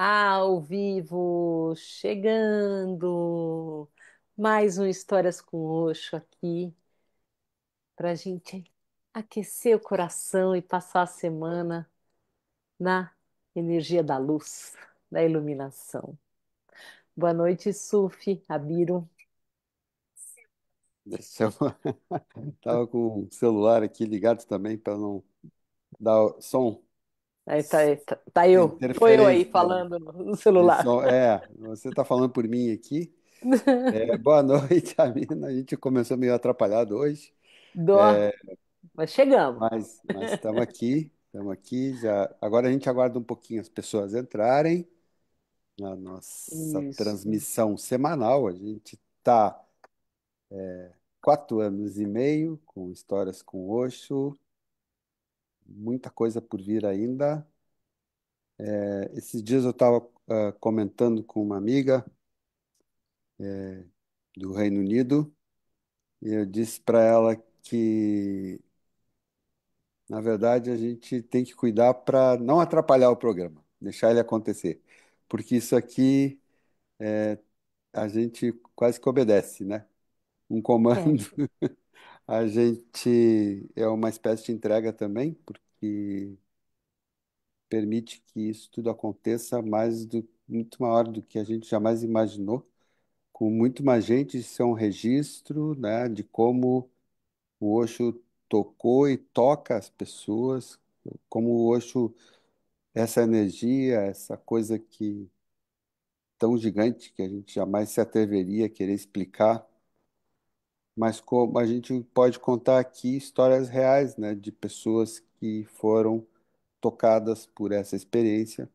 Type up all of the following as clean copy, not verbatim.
Ao vivo, chegando. Mais um Histórias com Oxo aqui para a gente aquecer o coração e passar a semana na energia da luz, da iluminação. Boa noite, Sufi, Abiru. Deixa eu... Tava com o celular aqui ligado também para não dar som, Aí tá eu, tô eu aí interferência falando no de celular. som. Você está falando por mim aqui. Boa noite, Amina. A gente começou meio atrapalhado hoje, Dó, mas chegamos. mas estamos aqui já. Agora a gente aguarda um pouquinho as pessoas entrarem na nossa Isso. transmissão semanal. A gente está 4 anos e meio com histórias com Osho, muita coisa por vir ainda. Esses dias eu estava comentando com uma amiga do Reino Unido e eu disse para ela que, na verdade, a gente tem que cuidar para não atrapalhar o programa, deixar ele acontecer, porque isso aqui a gente quase que obedece, né? Um É, comando, a gente é uma espécie de entrega também, porque permite que isso tudo aconteça muito maior do que a gente jamais imaginou, com muito mais gente. Isso é um registro, né, de como o Osho tocou e toca as pessoas, como o Osho, essa energia, essa coisa que tão gigante que a gente jamais se atreveria a querer explicar, mas como a gente pode contar aqui histórias reais, né, de pessoas que foram tocadas por essa experiência sim.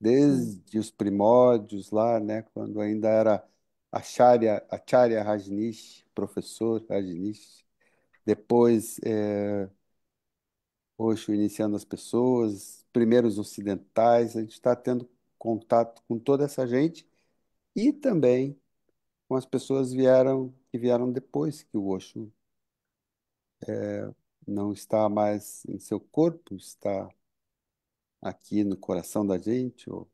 desde os primórdios lá, né, quando ainda era Acharya Rajneesh, professor Rajneesh. Depois, Osho iniciando as pessoas, primeiros ocidentais, a gente está tendo contato com toda essa gente e também com as pessoas que vieram depois que o Osho não está mais em seu corpo, está aqui no coração da gente, ou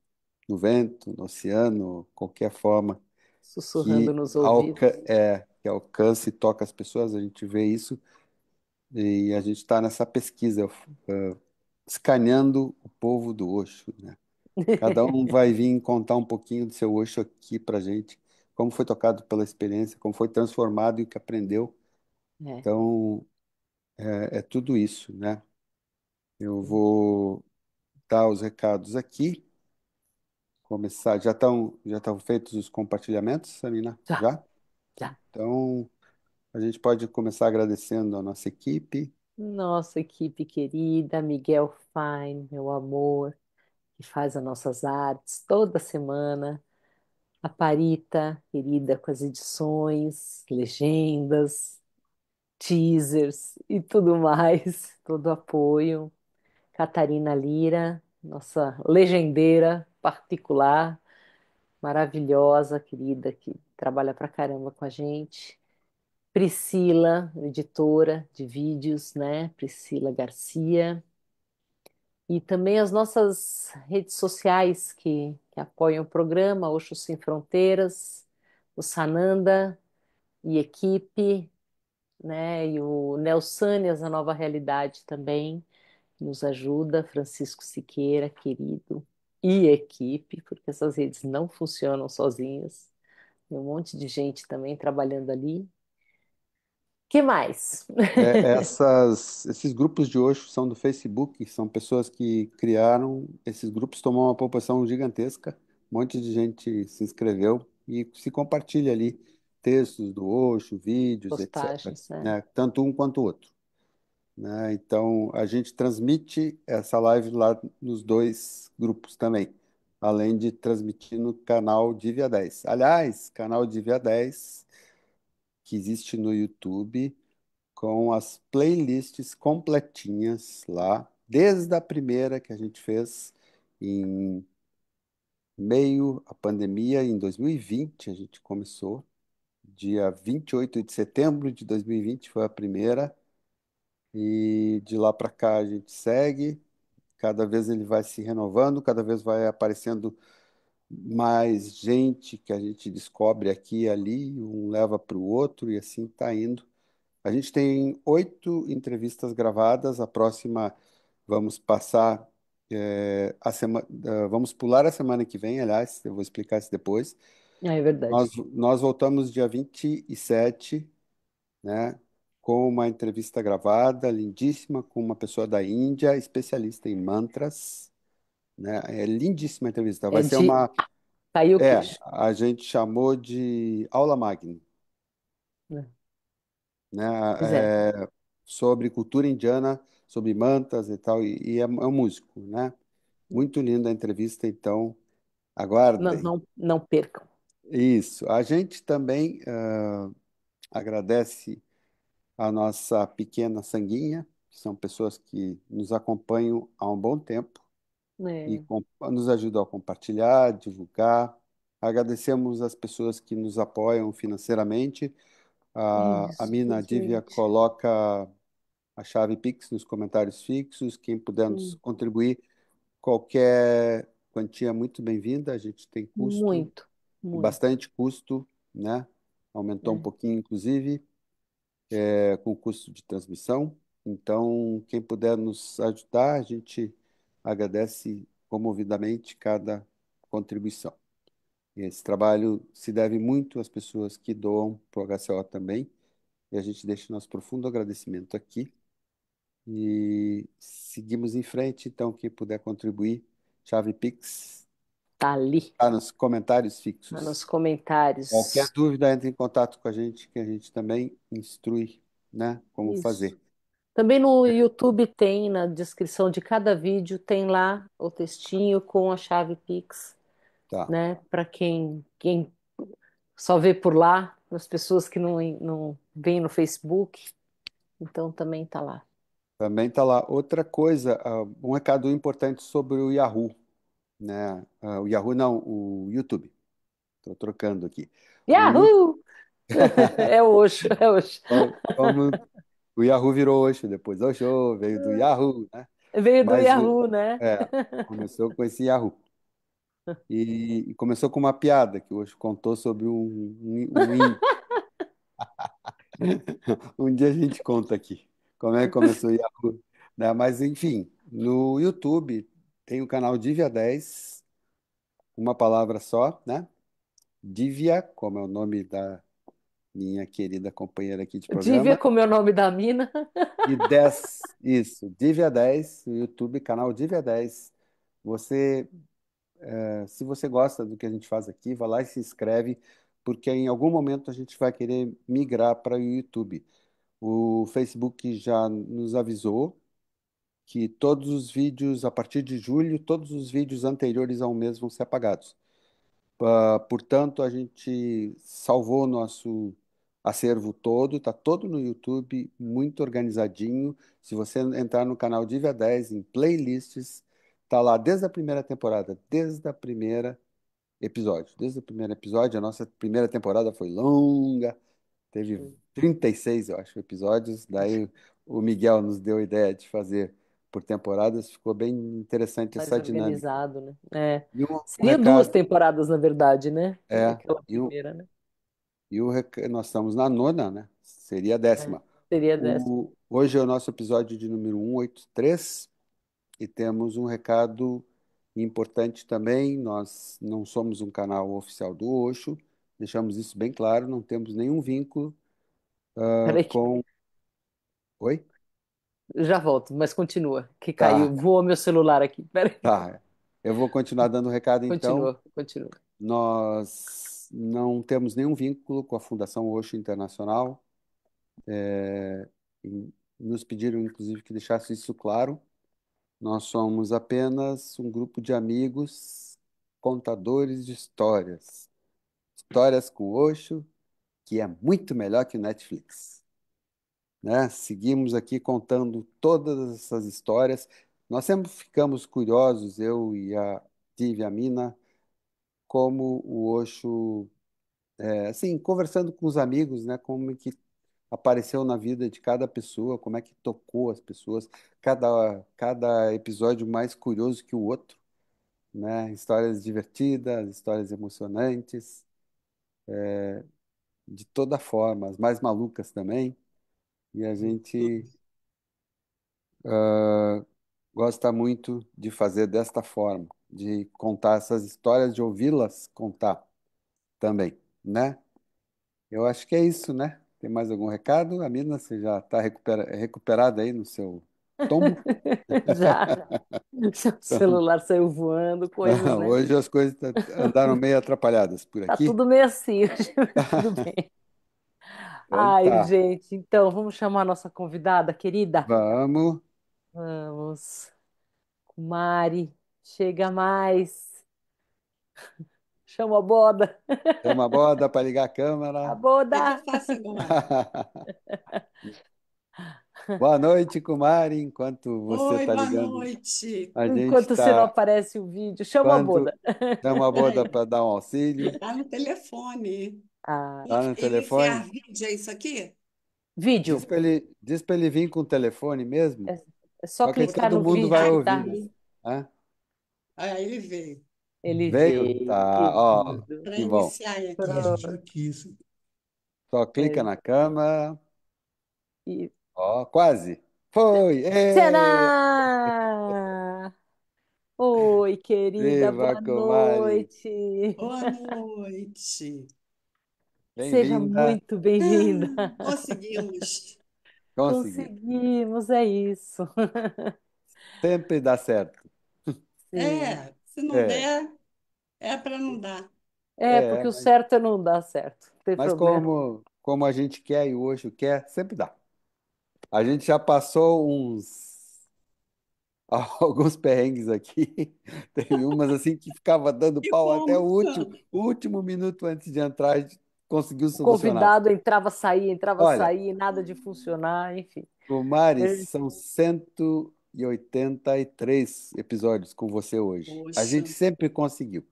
no vento, no oceano, qualquer forma Sussurrando nos ouvidos. que alcança e toca as pessoas, a gente vê isso e a gente está nessa pesquisa, escaneando o povo do Osho, né? Cada um vai vir contar um pouquinho do seu Osho aqui para gente, como foi tocado pela experiência, como foi transformado e o que aprendeu. É, Então, é tudo isso, né? Eu vou dar os recados aqui, começar. Já estão feitos os compartilhamentos, Samina? já, Já? já. Então, a gente pode começar agradecendo a nossa equipe. Nossa equipe querida, Miguel Fine, meu amor, que faz as nossas artes toda semana. A Parita, querida, com as edições, legendas, teasers e tudo mais, todo o apoio. Catarina Lira, nossa legendeira particular, maravilhosa, querida, que trabalha pra caramba com a gente. Priscila, editora de vídeos, né? Priscila Garcia. E também as nossas redes sociais que apoiam o programa, Oxo Sem Fronteiras, o Sananda e equipe, né? E o Nelsânias, a Nova Realidade também nos ajuda, Francisco Siqueira, querido, e equipe, porque essas redes não funcionam sozinhas. Tem um monte de gente também trabalhando ali. Que mais? Esses grupos de hoje são do Facebook, são pessoas que criaram, esses grupos tomam uma proporção gigantesca, um monte de gente se inscreveu e se compartilha ali textos do Osho, vídeos, etc., Postagens, né? né? Tanto um quanto o outro, né? Então, a gente transmite essa live lá nos dois grupos também, além de transmitir no canal Divia 10. Aliás, canal Divia 10, que existe no YouTube, com as playlists completinhas lá, desde a primeira que a gente fez em meio à pandemia, em 2020, a gente começou, dia 28 de setembro de 2020 foi a primeira, e de lá para cá a gente segue, cada vez ele vai se renovando, cada vez vai aparecendo. mais gente que a gente descobre aqui e ali, um leva para o outro e assim está indo. A gente tem 8 entrevistas gravadas. A próxima vamos passar a semana, vamos pular a semana que vem, aliás, eu vou explicar isso depois. É verdade. Nós voltamos dia 27, né, com uma entrevista gravada, lindíssima, com uma pessoa da Índia, especialista em mantras, né? É lindíssima a entrevista. É Vai ser de uma, cair o queixo, a gente chamou de aula magna, né? né? Pois é. Sobre cultura indiana, sobre mantas e tal, e é um músico, né? Muito linda a entrevista, então Não, aguardem. não, não percam. Isso. A gente também agradece a nossa pequena sanguinha, que são pessoas que nos acompanham há um bom tempo e É. nos ajudam a compartilhar, divulgar. Agradecemos as pessoas que nos apoiam financeiramente. A Isso, Mina Divya gente. coloca a chave Pix nos comentários fixos. Quem puder nos Hum, contribuir, qualquer quantia é muito bem-vinda. A gente tem custo, Muito, muito. bastante custo, né? Aumentou um É. pouquinho, inclusive, com o custo de transmissão. Então, quem puder nos ajudar, a gente agradece comovidamente cada contribuição. Esse trabalho se deve muito às pessoas que doam para o HCO também, e a gente deixa nosso profundo agradecimento aqui. E seguimos em frente, então, quem puder contribuir, chave Pix, Tá ali, está nos comentários tá nos fixos. Qualquer comentários. dúvida, entre em contato com a gente, que a gente também instrui, né, como Isso. fazer. Também no YouTube tem, na descrição de cada vídeo, tem lá o textinho com a chave Pix, Tá. né? Para quem só vê por lá, as pessoas que não veem no Facebook, então também tá lá. Também está lá. Outra coisa, um recado importante sobre o Yahoo, né? O Yahoo não, o YouTube. Estou trocando aqui. O YouTube, Yahoo! É hoje, é hoje. como o Yahoo virou Osho depois. Osho veio do Yahoo, né? Veio do Mas Yahoo, né? começou com esse Yahoo. E começou com uma piada que o Osho contou sobre um índio. Um dia a gente conta aqui como é que começou o Yahoo, né? Mas, enfim, no YouTube tem o canal Divia 10, uma palavra só, né? Divya, como é o nome da minha querida companheira aqui de Dívia programa, como é o nome da mina. e 10, isso, Divya 10, no YouTube, canal Divya 10. Você, se você gosta do que a gente faz aqui, vá lá e se inscreve, porque em algum momento a gente vai querer migrar para o YouTube. O Facebook já nos avisou que todos os vídeos, a partir de julho, todos os vídeos anteriores a um mês vão ser apagados. Portanto, a gente salvou o nosso acervo todo, está todo no YouTube, muito organizadinho. Se você entrar no canal Divia 10 em playlists, está lá desde a primeira temporada, desde o primeiro episódio. A nossa primeira temporada foi longa, teve 36, eu acho, episódios. Daí o Miguel nos deu a ideia de fazer por temporadas, ficou bem interessante Mais essa dinâmica. organizado, né? É. E um Seria duas recado, temporadas, na verdade, né? é, Aquela e um, primeira, né? nós estamos na nona, né? Seria a É. 10ª. Seria dessa. Hoje é o nosso episódio de número 183 e temos um recado importante também. Nós não somos um canal oficial do Osho, deixamos isso bem claro, não temos nenhum vínculo Peraí, com. Oi? já volto, mas continua, que Tá, caiu, voou meu celular aqui. Peraí. tá. Eu vou continuar dando o recado então. Continua, continua. Nós não temos nenhum vínculo com a Fundação Osho Internacional. E nos pediram, inclusive, que deixasse isso claro. Nós somos apenas um grupo de amigos contadores de histórias. Histórias com Osho, que é muito melhor que o Netflix, né? Seguimos aqui contando todas essas histórias. Nós sempre ficamos curiosos, eu e a Tive, a Mina, como o Osho, assim, conversando com os amigos, né? Como que apareceu na vida de cada pessoa, como é que tocou as pessoas, cada episódio mais curioso que o outro, né? Histórias divertidas, histórias emocionantes, de toda forma, as mais malucas também. E a gente gosta muito de fazer desta forma, de contar essas histórias, de ouvi-las contar também, né? Eu acho que é isso, né? Tem mais algum recado? A Mirna, você já está recuperada aí no seu tombo? Já, já o Então, celular saiu voando, coisas, né? hoje as coisas andaram meio atrapalhadas por Tá aqui. tudo meio assim, hoje, mas tudo bem. Então Ai, tá, gente, então vamos chamar a nossa convidada querida? vamos. Vamos. Mari, chega mais. Chama a boda. Chama a boda para ligar a A câmera. O que que eu boda! faço agora? Boa noite, Kumari. Enquanto você Oi, está boa ligando, noite. a gente Enquanto você não está. aparece o vídeo, chama a Quando boda. chama a boda Peraí, para dar um auxílio, tá no telefone. Ah, tá no Iniciar telefone. vídeo, é isso aqui? vídeo. Diz para ele vir com o telefone mesmo, É, é só só que aí Botar clicar todo no mundo vai vídeo que ai, tá ouvir. aí. Hã? aí ele veio. Ele Veio? veio, Tá, ó, querido. Para que bom. iniciar aqui. Pronto. Aqui, isso. Só clica É, na câmera. e... Ó, quase. Foi! Ê! Tcharam! Oi, querida, Viva, boa Kumari! noite. Boa noite. Seja Bem-vinda. muito bem-vinda. Conseguimos. Conseguiu. Conseguimos, é isso. Sempre dá certo. Sim. Se não É, der, é para não dar. É, é, porque o certo é não dar certo. Não tem mas problema. como a gente quer e o Osho quer, sempre dá. A gente já passou alguns perrengues aqui. Teve umas assim que ficava dando E pau até como? o último minuto antes de entrar, a gente conseguiu O solucionar. convidado entrava, Olha, saía, e nada de funcionar, enfim. o Mari, É, são 183 episódios com você hoje. A Poxa. gente sempre conseguiu.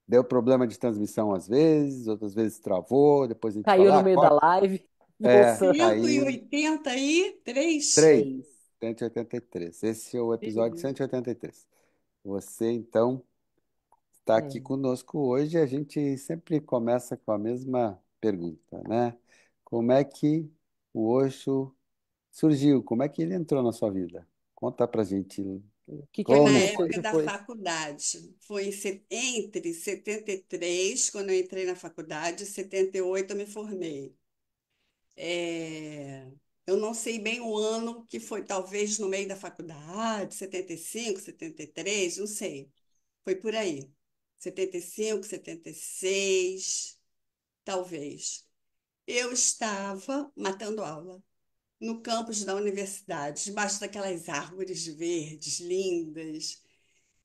Deu problema de transmissão às vezes, outras vezes travou, depois a gente caiu fala, no ah, meio da corta. live. É, Voltando. cento e caiu. oitenta e três. 3, Três. 183. Esse é o episódio Três. 183. Você, então, está aqui É. conosco hoje e a gente sempre começa com a mesma pergunta, né? Como é que o Osho surgiu? Como é que ele entrou na sua vida? Conta pra gente O que que Foi na como aconteceu foi. época da depois? faculdade. Foi entre 73, quando eu entrei na faculdade, e 78 eu me formei. É, Eu não sei bem o ano que foi, talvez no meio da faculdade, 75, 73, não sei. Foi por aí. 75, 76, talvez. Eu estava matando aula no campus da universidade, debaixo daquelas árvores verdes lindas.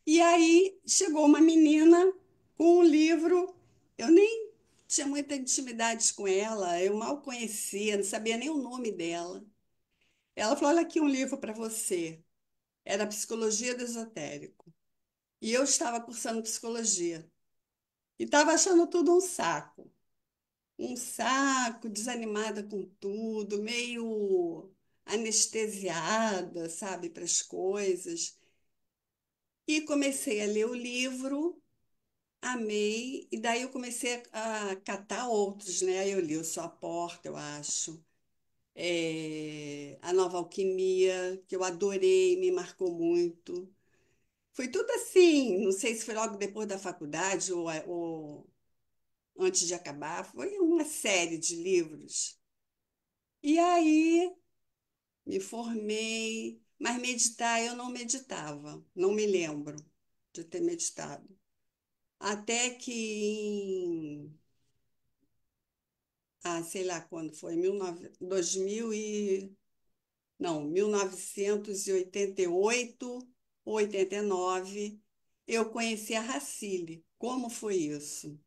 E aí chegou uma menina com um livro. Eu nem tinha muita intimidade com ela, eu mal conhecia, não sabia nem o nome dela. Ela falou: Olha aqui um livro para você. Era Psicologia do Esotérico. E eu estava cursando psicologia. E estava achando tudo um saco. Um saco, desanimada com tudo, meio anestesiada, sabe, para as coisas. E comecei a ler o livro. Amei, e daí eu comecei a catar outros, né? Aí eu li O Só a Porta, eu acho. A Nova Alquimia, que eu adorei, me marcou muito. Foi tudo assim, não sei se foi logo depois da faculdade ou antes de acabar, foi uma série de livros. E aí me formei, mas meditar eu não meditava, não me lembro de ter meditado. Até que sei lá quando foi, 2000 não, 1988 ou 89, eu conheci a Racile. Como foi isso?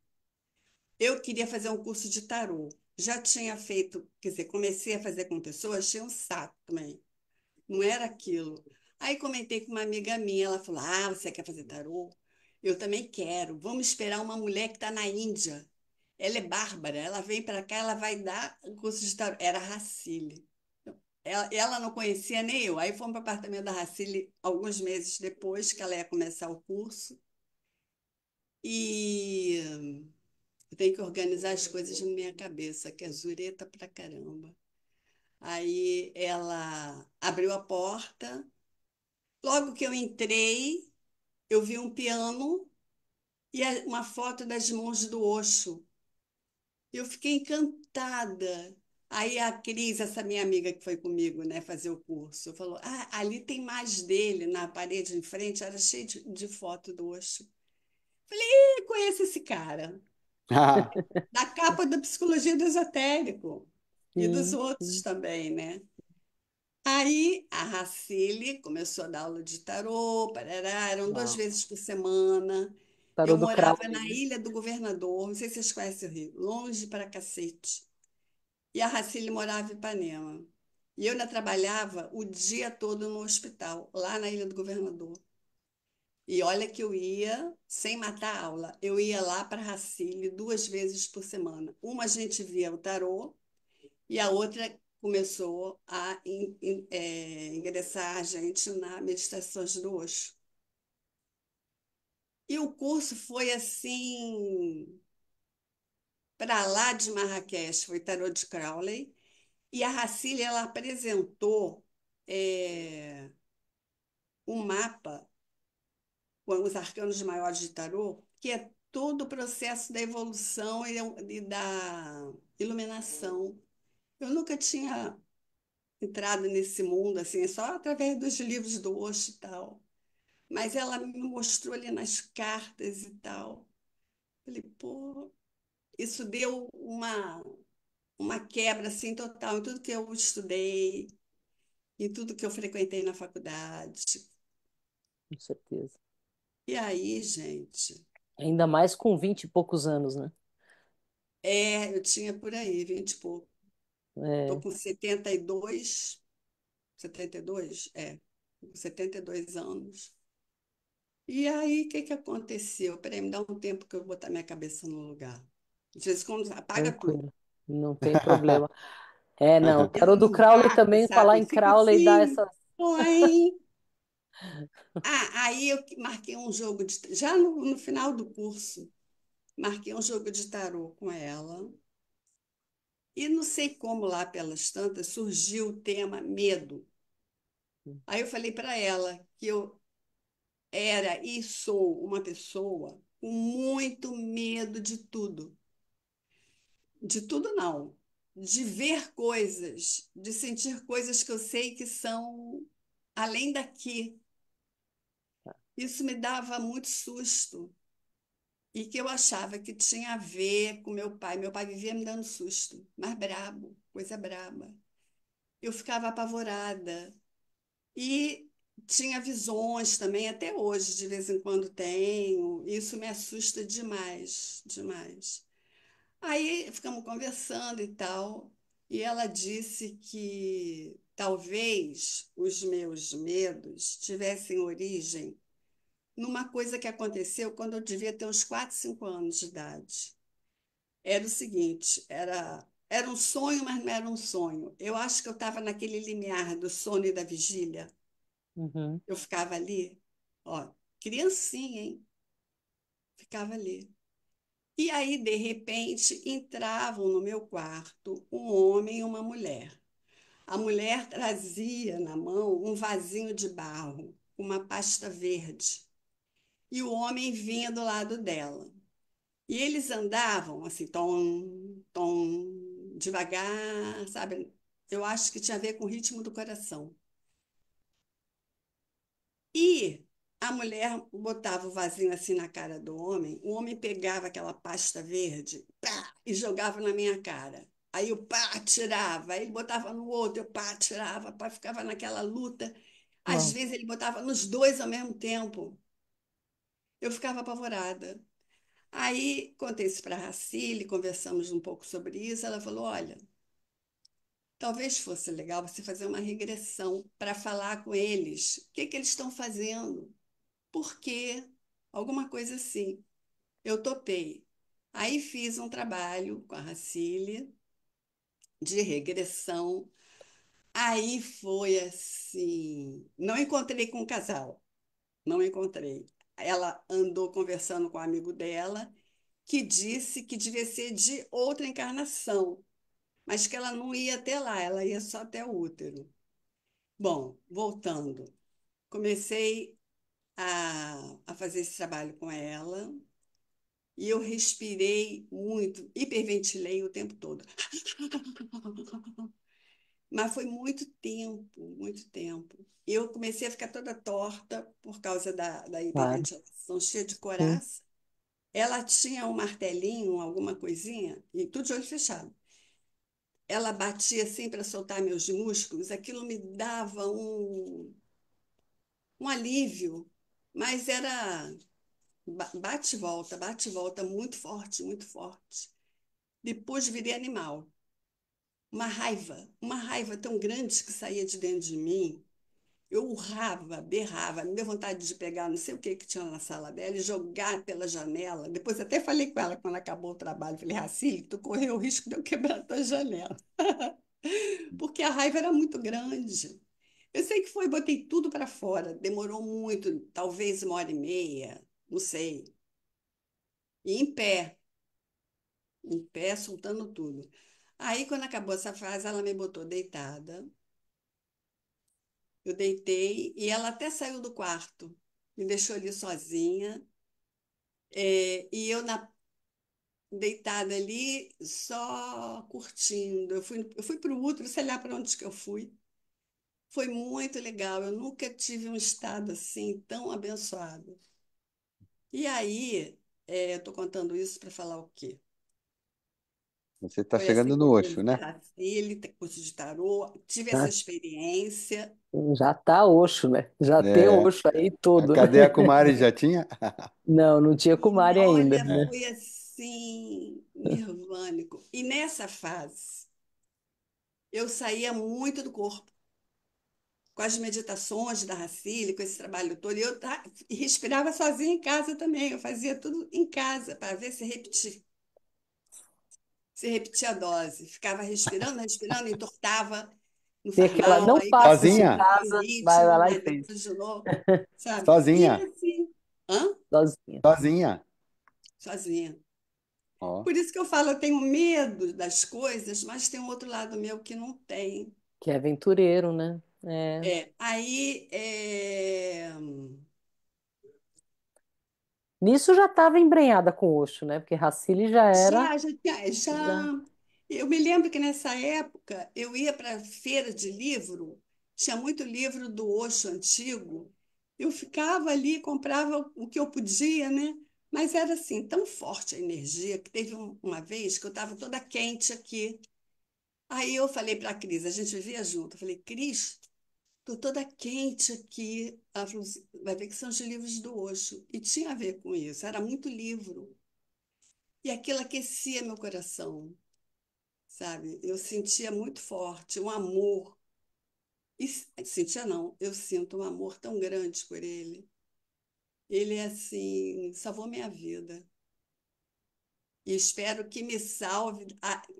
Eu queria fazer um curso de tarô. Já tinha feito, quer dizer, comecei a fazer com pessoas, tinha um saco também. Não era aquilo. Aí comentei com uma amiga minha, ela falou: Ah, você quer fazer tarô? Eu também quero. Vamos esperar uma mulher que está na Índia. Ela é bárbara, ela vem para cá, ela vai dar o curso de tarô. Era a Racile. Ela não conhecia nem eu. Aí fomos para o apartamento da Racile alguns meses depois que ela ia começar o curso. E eu tenho que organizar as coisas na minha cabeça, que é zureta pra caramba. Aí ela abriu a porta. Logo que eu entrei, eu vi um piano e uma foto das mãos do Osho. Eu fiquei encantada. Aí a Cris, essa minha amiga que foi comigo, né, fazer o curso, falou: Ah, ali tem mais dele na parede em frente, era cheio de foto do Osho. Eu conheço esse cara, Ah, da capa da Psicologia do Esotérico e dos Sim, outros sim. também, né? Aí a Racile começou a dar aula de tarô, parará, eram duas Uau. vezes por semana. Tarô Eu do morava Crowley, na né? Ilha do Governador, não sei se vocês conhecem o Rio, longe para cacete. E a Racile morava em Ipanema. E eu ainda trabalhava o dia todo no hospital, lá na Ilha do Governador. E olha que eu ia sem matar a aula. Eu ia lá para Racile duas vezes por semana. Uma a gente via o tarô e a outra começou a ingressar a gente na meditações do Osho. E o curso foi assim, para lá de Marrakech, foi tarô de Crowley. E a Racine, ela apresentou um mapa com os arcanos maiores de tarô, que é todo o processo da evolução e da iluminação. Eu nunca tinha entrado nesse mundo assim, só através dos livros do Osho e tal. Mas ela me mostrou ali nas cartas e tal. Falei, pô, isso deu uma quebra assim total em tudo que eu estudei, em tudo que eu frequentei na faculdade. Com certeza. E aí, gente, Ainda mais com 20 e poucos anos, né? eu tinha por aí, 20 e pouco. Estou É, com 72, com 72 anos. E aí, o que que aconteceu? Peraí, me dá um tempo que eu vou botar minha cabeça no lugar. Às vezes, quando apaga tudo. tranquilo. Não tem problema. É, não. Eu Tarô do no Crowley vácuo, também, falar sabe? em Fico Crowley dá assim, essa. põe. Aí eu marquei um jogo já no final do curso, marquei um jogo de tarô com ela. E não sei como lá pelas tantas surgiu o tema medo. Aí eu falei para ela que eu era e sou uma pessoa com muito medo de tudo. De tudo não. De ver coisas, de sentir coisas que eu sei que são além daqui. Isso me dava muito susto e que eu achava que tinha a ver com meu pai. Meu pai vivia me dando susto, mas brabo, coisa braba. Eu ficava apavorada. E tinha visões também, até hoje, de vez em quando tenho. Isso me assusta demais, demais. Aí ficamos conversando e tal, e ela disse que talvez os meus medos tivessem origem numa coisa que aconteceu quando eu devia ter uns 4, 5 anos de idade. Era o seguinte, era um sonho, mas não era um sonho. Eu acho que eu estava naquele limiar do sono e da vigília. Uhum, Eu ficava ali, ó, criancinha, hein? Ficava ali. E aí, de repente, entravam no meu quarto um homem e uma mulher. A mulher trazia na mão um vasinho de barro, uma pasta verde, e o homem vinha do lado dela. E eles andavam assim, tom, tom, devagar, sabe? Eu acho que tinha a ver com o ritmo do coração. E a mulher botava o vasinho assim na cara do homem, o homem pegava aquela pasta verde, pá, e jogava na minha cara. Aí eu pá, tirava, aí ele botava no outro, eu pá, tirava, pá, ficava naquela luta. Às uau. vezes ele botava nos dois ao mesmo tempo. Eu ficava apavorada. Aí contei isso para a Racile, conversamos um pouco sobre isso. Ela falou: Olha, talvez fosse legal você fazer uma regressão para falar com eles o que que eles estão fazendo. Por quê? Alguma coisa assim. Eu topei. Aí fiz um trabalho com a Racile de regressão. Aí foi assim. Não encontrei com o casal. Não encontrei. ela andou conversando com um amigo dela, que disse que devia ser de outra encarnação, mas que ela não ia até lá, ela ia só até o útero. Bom, voltando, comecei a fazer esse trabalho com ela e eu respirei muito, hiperventilei o tempo todo. Mas foi muito tempo, muito tempo. Eu comecei a ficar toda torta por causa da Claro, hiperventilação, cheia de sim, coraça. Ela tinha um martelinho, alguma coisinha, e tudo de olho fechado. Ela batia assim para soltar meus músculos, aquilo me dava um alívio, mas era bate e volta, muito forte. Depois virei animal. Uma raiva tão grande que saía de dentro de mim. Eu urrava, berrava, me deu vontade de pegar não sei o que que tinha na sala dela e jogar pela janela. Depois até falei com ela quando acabou o trabalho. Falei, Racine, tu correu o risco de eu quebrar a tua janela. Porque a raiva era muito grande. Eu sei que foi, botei tudo para fora. Demorou muito, talvez 1 hora e meia, não sei. E em pé, soltando tudo. Aí, quando acabou essa fase, ela me botou deitada. Eu deitei e ela até saiu do quarto. Me deixou ali sozinha. E eu deitada ali, só curtindo. Eu fui para o útero, sei lá para onde que eu fui. Foi muito legal. Eu nunca tive um estado assim tão abençoado. E aí, eu estou contando isso para falar o quê? Você está Foi assim chegando que no eu Osho, conheci né? a Racile, curso de tarô, tive essa né? experiência. Já tá Osho, né? Já tem É, Osho aí a todo, né? cadeia Kumari já tinha? Não, não tinha E Kumari ainda, olha, né? foi assim, nirvânico. E nessa fase, eu saía muito do corpo, com as meditações da Racile, com esse trabalho todo. E e respirava sozinha em casa também. Eu fazia tudo em casa, para ver se repetia a dose. Ficava respirando, respirando, entortava, não Tem faz aquela, mal, não aí faça isso passava em Sozinha? aquele casa, vai ritmo, lá e mas fez. depois de novo, sabe? E Sozinha? assim, hã? Sozinha. Sozinha? Sozinha. Ó, Por isso que eu falo, eu tenho medo das coisas, mas tem um outro lado meu que não tem. Que é aventureiro, né? É. Aí, Nisso já estava embrenhada com Osho, né? Porque Racine já era. já. Já... Eu me lembro que nessa época eu ia para feira de livro, tinha muito livro do Osho antigo. Eu ficava ali, comprava o que eu podia, né? Mas era assim, tão forte a energia que teve uma vez que eu estava toda quente aqui. Aí eu falei para a Cris, a gente vivia junto. Eu falei, Cris, estou toda quente aqui. Ela falou assim, vai ver que são os livros do Osho. E tinha a ver com isso, era muito livro. E aquilo aquecia meu coração, sabe? Eu sentia muito forte um amor. E sentia não, eu sinto um amor tão grande por ele. Ele, assim, salvou minha vida. E espero que me salve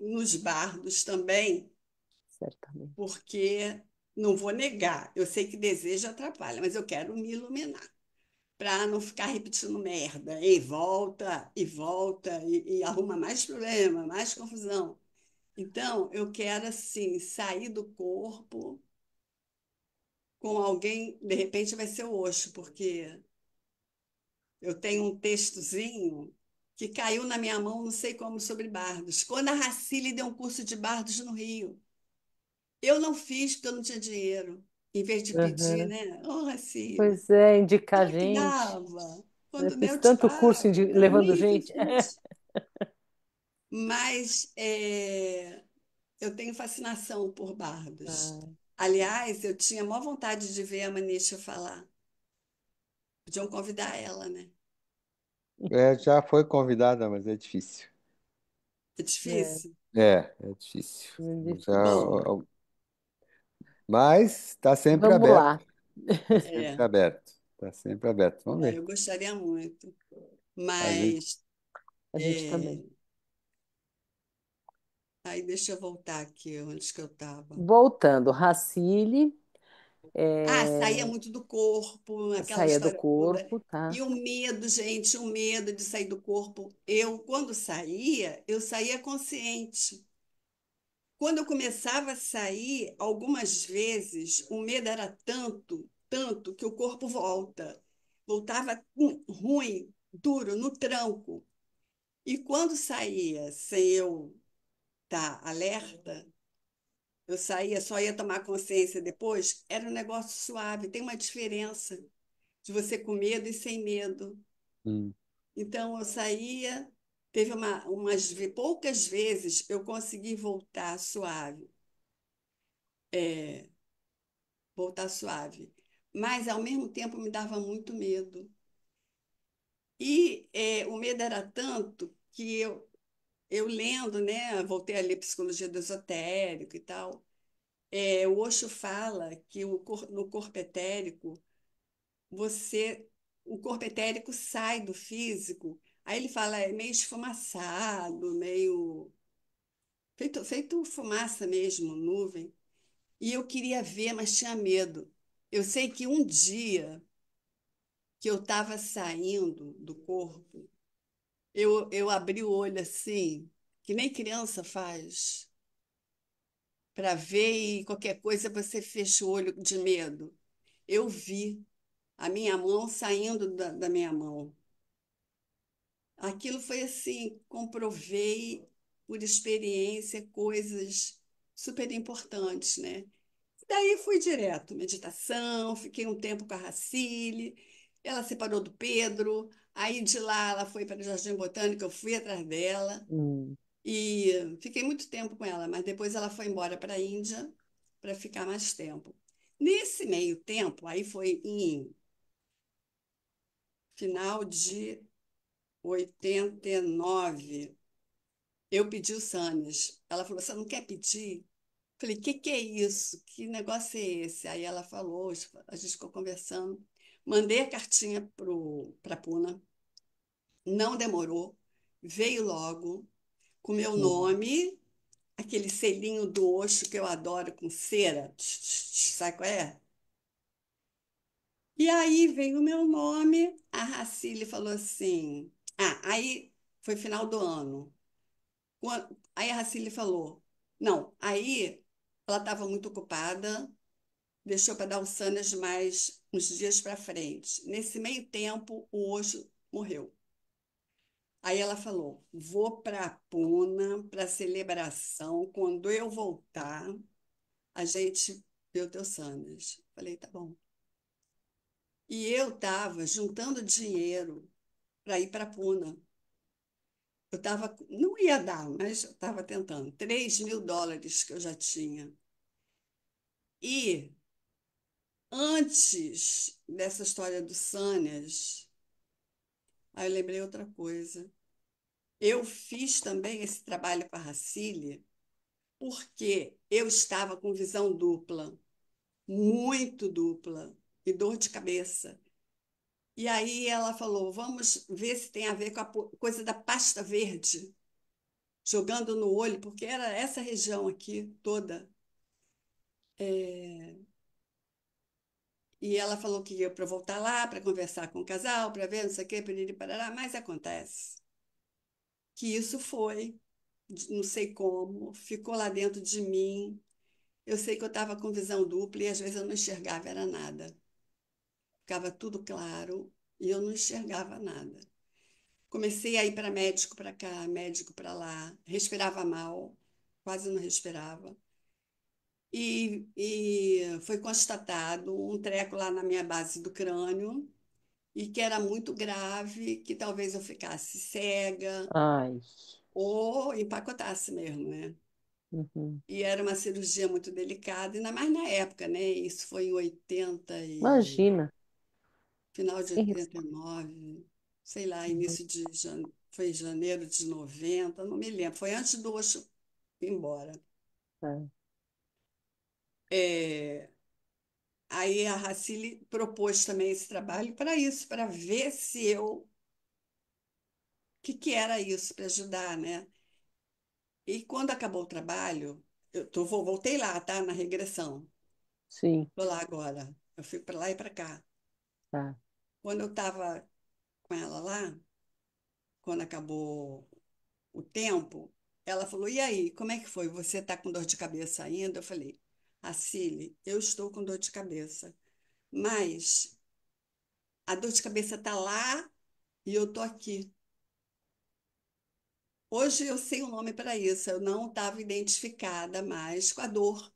nos bardos também, Certamente. porque não vou negar. Eu sei que desejo atrapalha, mas eu quero me iluminar para não ficar repetindo merda. E volta, e arruma mais problema, mais confusão. Então, eu quero, assim, sair do corpo com alguém, de repente vai ser o Osho, porque eu tenho um textozinho que caiu na minha mão, não sei como, sobre bardos. Quando a Racile deu um curso de bardos no Rio, eu não fiz porque eu não tinha dinheiro. Em vez de pedir, Aham. né? Ô, Racile, Pois é, indicar ela que gente. dava. Eu Quando fiz eu te tanto curso pago, eu levando nem gente. fiz. Mas eu tenho fascinação por bardos. Ah, Aliás, eu tinha maior vontade de ver a Manisha falar. Podiam convidar ela, né? já foi convidada, mas é difícil. É é, difícil? É difícil. é Já, Bom, mas está sempre vamos aberto. lá. Está sempre é, aberto. Está sempre aberto. Vamos eu ver. gostaria muito. A gente, Mas, A gente também. é, aí deixa eu voltar aqui onde que eu estava. Voltando, Racine. Ah, saía muito do corpo, aquela Saía do história toda. corpo, E tá? o medo, gente, o medo de sair do corpo. Quando saía, eu saía consciente. Quando eu começava a sair, algumas vezes, o medo era tanto, tanto, que o corpo volta. Voltava ruim, duro, no tranco. E quando saía sem eu estar alerta, eu saía, só ia tomar consciência depois, era um negócio suave. Tem uma diferença de você com medo e sem medo. Hum, Então, eu saía, teve poucas vezes eu consegui voltar suave, é, voltar suave. Mas, ao mesmo tempo, me dava muito medo. O medo era tanto que eu lendo, né, voltei a ler Psicologia do Esotérico e tal, o Osho fala que no corpo etérico, você, o corpo etérico sai do físico, aí ele fala, é meio esfumaçado, meio feito fumaça mesmo, nuvem. E eu queria ver, mas tinha medo. Eu sei que um dia que eu estava saindo do corpo, eu abri o olho assim, que nem criança faz, para ver e qualquer coisa você fecha o olho de medo. Eu vi a minha mão saindo da minha mão. Aquilo foi assim, comprovei por experiência coisas super importantes, né? Daí fui direto, meditação, fiquei um tempo com a Racile, ela separou do Pedro, aí de lá ela foi para o Jardim Botânico, eu fui atrás dela Hum, e fiquei muito tempo com ela, mas depois ela foi embora para a Índia para ficar mais tempo. Nesse meio tempo, aí foi em final de 89, eu pedi o Sanes. Ela falou: Você não quer pedir? Falei: Que é isso? Que negócio é esse? Aí ela falou, a gente ficou conversando. Mandei a cartinha para a Puna, não demorou, veio logo, com meu hum, nome, aquele selinho do Osho que eu adoro com cera, sabe qual é? E aí veio o meu nome, a Racile falou assim. Aí foi final do ano. Aí a Racile falou: Não, aí ela estava muito ocupada, deixou para dar o Sanas mais uns dias para frente. Nesse meio tempo, o Osho morreu. Aí ela falou: Vou para Puna para celebração. Quando eu voltar, a gente vê o teu Sanas. Falei: Tá bom. E eu estava juntando dinheiro para ir para Puna. Eu estava, não ia dar, mas eu estava tentando. US$ 3.000 que eu já tinha. E antes dessa história do Sânias, aí eu lembrei outra coisa. Eu fiz também esse trabalho com a Racília porque eu estava com visão dupla, muito dupla, e dor de cabeça. E aí ela falou: Vamos ver se tem a ver com a coisa da pasta verde, jogando no olho, porque era essa região aqui toda. É, E ela falou que ia para voltar lá, para conversar com o casal, para ver, não sei o quê, piriri, parará, mas acontece que isso foi, não sei como, ficou lá dentro de mim. Eu sei que eu estava com visão dupla e às vezes eu não enxergava, era nada. Ficava tudo claro e eu não enxergava nada. Comecei a ir para médico para cá, médico para lá, respirava mal, quase não respirava. E foi constatado um treco lá na minha base do crânio, e que era muito grave, que talvez eu ficasse cega ai, ou empacotasse mesmo, né? uhum. E era uma cirurgia muito delicada, ainda mais na época, né? Isso foi em 80 e Imagina, final de sem 89, sei lá, início foi em janeiro de 90, não me lembro. Foi antes do Osho ir embora. respeito. É, Aí a Racile propôs também esse trabalho para isso, para ver se eu, o que era isso, para ajudar, né? E quando acabou o trabalho, voltei lá, tá? Na regressão. Sim, Estou lá agora. Eu fico para lá e para cá. tá. Quando eu estava com ela lá, quando acabou o tempo, ela falou: E aí, como é que foi? Você está com dor de cabeça ainda? Eu falei: Cília, eu estou com dor de cabeça, mas a dor de cabeça está lá e eu estou aqui. Hoje eu sei o nome para isso, eu não estava identificada mais com a dor.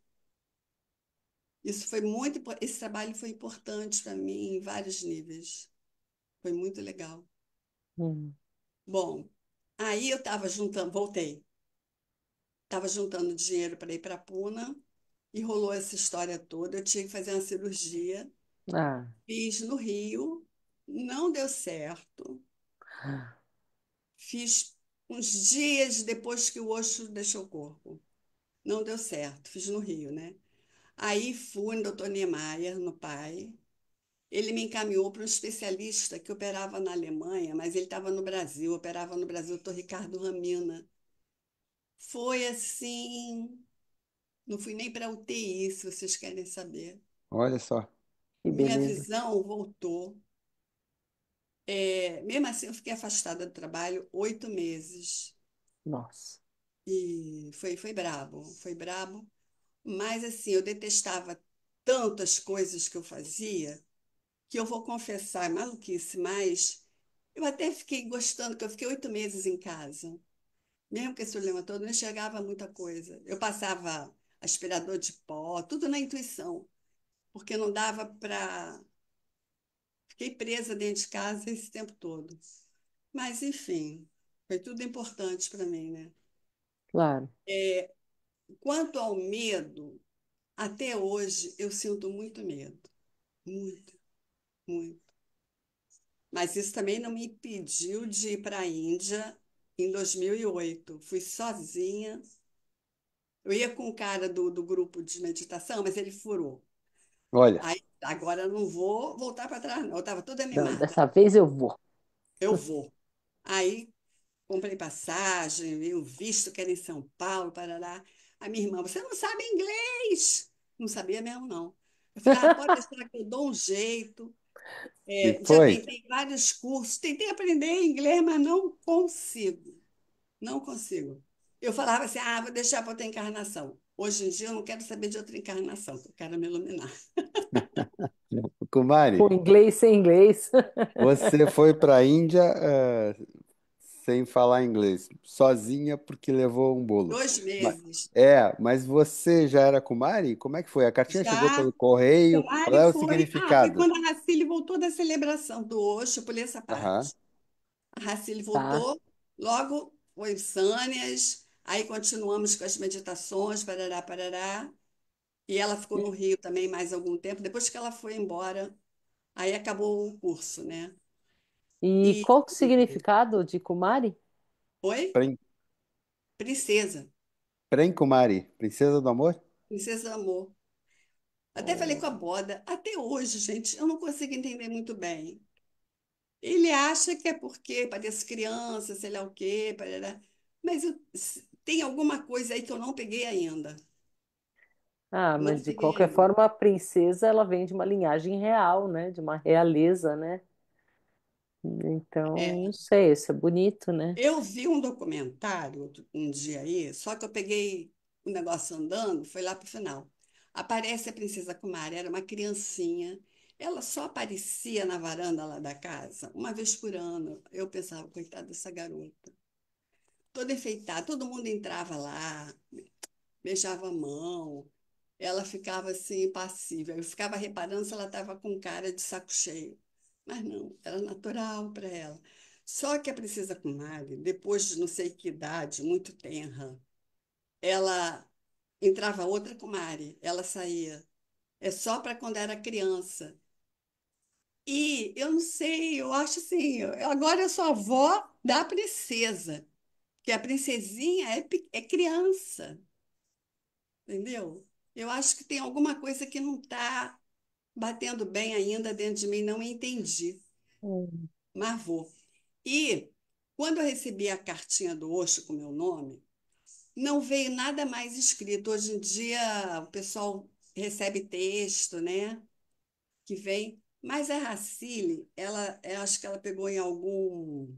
Isso foi muito, esse trabalho foi importante para mim em vários níveis. Foi muito legal. Hum. Bom, aí eu estava juntando, voltei, estava juntando dinheiro para ir para a Puna e rolou essa história toda. Eu tinha que fazer uma cirurgia, Ah, fiz no Rio, não deu certo. Fiz uns dias depois que o osso deixou o corpo. Não deu certo, fiz no Rio, né? Aí fui no doutor Niemeyer, no pai. Ele me encaminhou para um especialista que operava na Alemanha, mas ele estava no Brasil, operava no Brasil, o doutor Ricardo Ramina. Foi assim, não fui nem para UTI, se vocês querem saber. Olha só. que Minha beleza. visão voltou. Mesmo assim, eu fiquei afastada do trabalho 8 meses. Nossa. E foi brabo, foi brabo. Mas assim, eu detestava tantas coisas que eu fazia, que eu vou confessar, é maluquice, mas eu até fiquei gostando, que eu fiquei 8 meses em casa. Mesmo com esse problema todo, não enxergava muita coisa. Eu passava aspirador de pó, tudo na intuição, porque não dava para. Fiquei presa dentro de casa esse tempo todo. Mas, enfim, foi tudo importante para mim, né? Claro. Quanto ao medo, até hoje eu sinto muito medo. Muito, muito. Mas isso também não me impediu de ir para a Índia em 2008. Fui sozinha. Eu ia com o cara do grupo de meditação, mas ele furou. Olha, Aí, agora eu não vou voltar para trás, não. Eu estava toda Não, animada. dessa vez eu vou. Eu vou. Aí comprei passagem, vi o visto que era em São Paulo, parará. A minha irmã, você não sabe inglês? Não sabia mesmo, não. Eu falei, pode deixar que eu dou um jeito. e Já foi. tentei vários cursos, tentei aprender inglês, mas não consigo. Não consigo. Eu falava assim, vou deixar para outra encarnação. Hoje em dia eu não quero saber de outra encarnação, eu quero me iluminar. Kumari, Com inglês sem inglês. você foi para a Índia, sem falar inglês, sozinha porque levou um bolo. Dois Ma- meses. Mas você já era Kumari? Como é que foi? A cartinha chegou Já, pelo correio? o Qual Mari é o foi. Foi significado? quando a Racile voltou da celebração do Osho, eu pulei essa Aham. parte. A Racile Tá. voltou, logo foi o Sânias, aí continuamos com as meditações, parará, parará. E ela ficou no Rio também mais algum tempo. Depois que ela foi embora, aí acabou o curso, né? E E qual que é o significado de Kumari? foi Prem, princesa, Prem Kumari, princesa do amor? princesa do amor. Até falei com a Oh. Boda, até hoje, gente, eu não consigo entender muito bem. Ele acha que é porque parece criança, sei lá o quê, parará. Mas tem alguma coisa aí que eu não peguei ainda. Ah, Não mas de peguei qualquer ainda. forma, a princesa ela vem de uma linhagem real, né? De uma realeza, né? Então, não É, sei, isso é bonito, né? eu vi um documentário um dia aí, só que eu peguei o negócio andando, foi lá para o final. Aparece a princesa Kumari, era uma criancinha. Ela só aparecia na varanda lá da casa uma vez por ano. Eu pensava, coitada dessa garota. Toda enfeitada, todo mundo entrava lá, beijava a mão. Ela ficava assim, impassível. Eu ficava reparando se ela estava com cara de saco cheio. Mas não, era natural para ela. Só que a princesa Kumari, depois de não sei que idade, muito tenra, ela entrava outra Kumari, ela saía. É só para quando era criança. E eu não sei, eu acho assim, agora eu sou avó da princesa, que a princesinha é criança, entendeu? Eu acho que tem alguma coisa que não está batendo bem ainda dentro de mim, não entendi, Hum. mas vou. E quando eu recebi a cartinha do Osho com meu nome, não veio nada mais escrito. Hoje em dia, o pessoal recebe texto, né? Que vem. Mas a Racile, eu acho que ela pegou em algum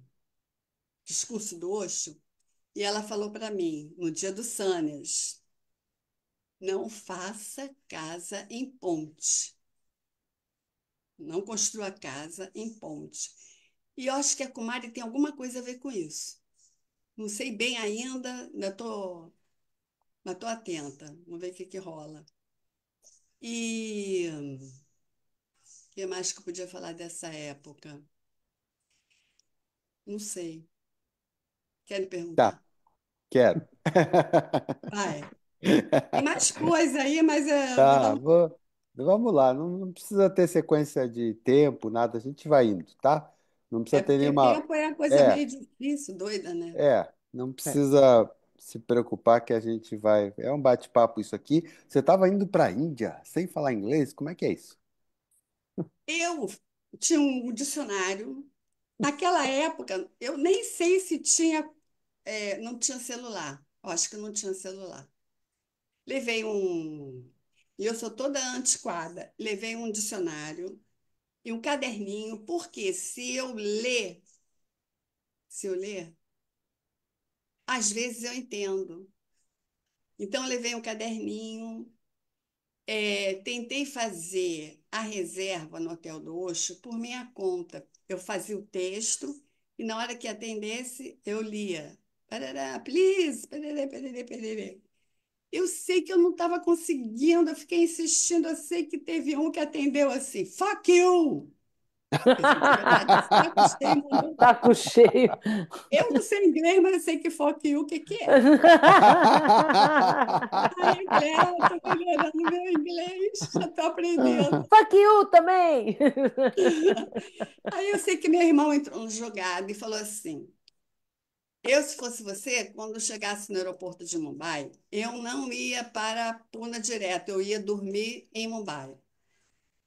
discurso do Osho e ela falou para mim, no dia do Sânias, não faça casa em ponte. Não construa casa em ponte. E eu acho que a Kumari tem alguma coisa a ver com isso. Não sei bem ainda, mas tô atenta. Vamos ver o que que rola. E o que mais que eu podia falar dessa época? Não sei. Quer me Tá, perguntar? quero. Vai. Tem mais coisa aí, mas eu vou dar Tá, uma. vamos lá. Não precisa ter sequência de tempo, nada. A gente vai indo, tá? Não precisa É ter porque nenhuma. tempo é a coisa É, meio difícil, doida, né? não É. precisa se preocupar que a gente vai. É um bate-papo isso aqui. Você estava indo para a Índia sem falar inglês? Como é que é isso? Eu tinha um dicionário. Naquela época, eu nem sei se tinha, não tinha celular. Eu acho que não tinha celular. Levei um. E eu sou toda antiquada. Levei um dicionário e um caderninho, porque se eu ler, às vezes eu entendo. Então, eu levei um caderninho, tentei fazer a reserva no Hotel do Oxo por minha conta. Eu fazia o texto e na hora que atendesse, eu lia. Parará, please, pererê, pererê, pererê. Eu sei que eu não estava conseguindo, eu fiquei insistindo. Eu sei que teve um que atendeu assim, fuck you! Quer dizer, na verdade, esse saco cheio mandou. Saco cheio. Eu não sei inglês, mas eu sei que fuck you, o que que é? Ai, Cléo, estou melhorando meu inglês, já estou aprendendo. Fuck you também! Aí eu sei que meu irmão entrou no jogado e falou assim: eu, se fosse você, quando chegasse no aeroporto de Mumbai, eu não ia para Pune direto, eu ia dormir em Mumbai.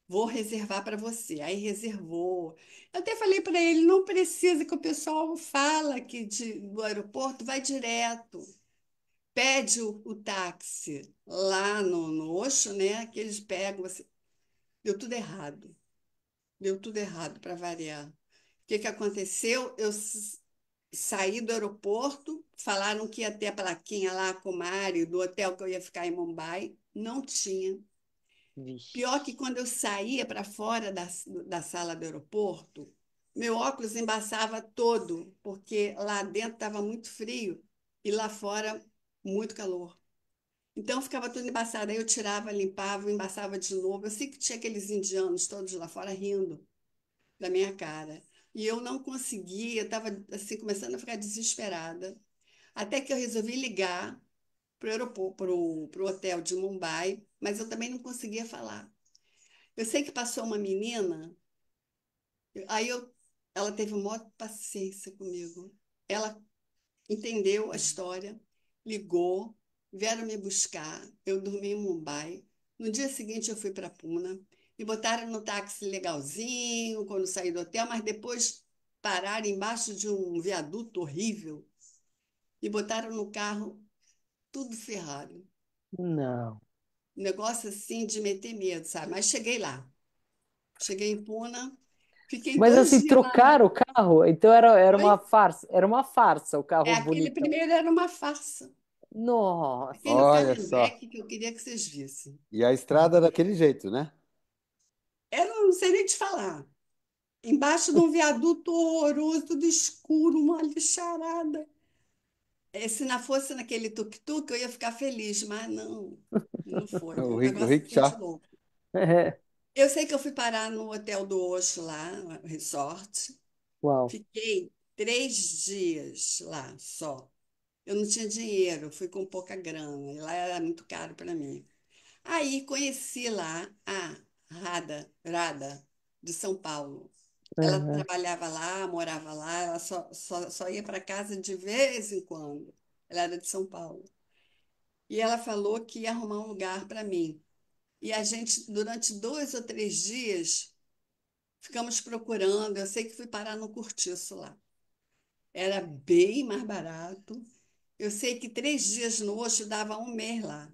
Vou reservar para você. Aí reservou. Eu até falei para ele: não precisa que o pessoal fala que do aeroporto vai direto. Pede o táxi lá no Osho, né? Que eles pegam você. Deu tudo errado. Deu tudo errado para variar. O que que aconteceu? Eu saí do aeroporto, falaram que ia ter a plaquinha lá com o Mário, do hotel que eu ia ficar em Mumbai. Não tinha. Pior que Vixe. quando eu saía para fora da sala do aeroporto, meu óculos embaçava todo, porque lá dentro estava muito frio e lá fora muito calor. Então ficava tudo embaçado. Aí eu tirava, limpava, embaçava de novo. Eu sei que tinha aqueles indianos todos lá fora rindo da minha cara. E eu não conseguia, estava assim, começando a ficar desesperada. Até que eu resolvi ligar para o aeroporto, pro hotel de Mumbai, mas eu também não conseguia falar. Eu sei que passou uma menina, aí ela teve uma maior paciência comigo. Ela entendeu a história, ligou, vieram me buscar. Eu dormi em Mumbai. No dia seguinte, eu fui para Puna. Me botaram no táxi legalzinho quando saí do hotel, mas depois pararam embaixo de um viaduto horrível e botaram no carro tudo ferrado. Não. Um negócio assim de meter medo, sabe? Mas cheguei lá. Cheguei em Puna, fiquei Mas dois assim, dias lá. trocaram o carro? Então era uma Oi? farsa. Era uma farsa o carro Aquele bonitão. primeiro era uma farsa. Nossa. Aquele Olha só. Cadillac que eu queria que vocês vissem. E a estrada é daquele jeito, né? Eu não sei nem te falar. Embaixo de um viaduto horroroso, tudo escuro, uma lixarada. Se não fosse naquele tuk-tuk, eu ia ficar feliz, mas não, não foi. O Um o negócio assim de rickshaw. louco. Eu sei que eu fui parar no hotel do Osho lá, no resort. Uau. Fiquei 3 dias lá só. Eu não tinha dinheiro, fui com pouca grana, e lá era muito caro para mim. Aí conheci lá a Rada, de São Paulo. Ela Aham. trabalhava lá, morava lá, ela só ia para casa de vez em quando. Ela era de São Paulo. E ela falou que ia arrumar um lugar para mim. E a gente, durante 2 ou 3 dias, ficamos procurando. Eu sei que fui parar no Cortiço lá. Era bem mais barato. Eu sei que 3 dias no Osho dava um mês lá.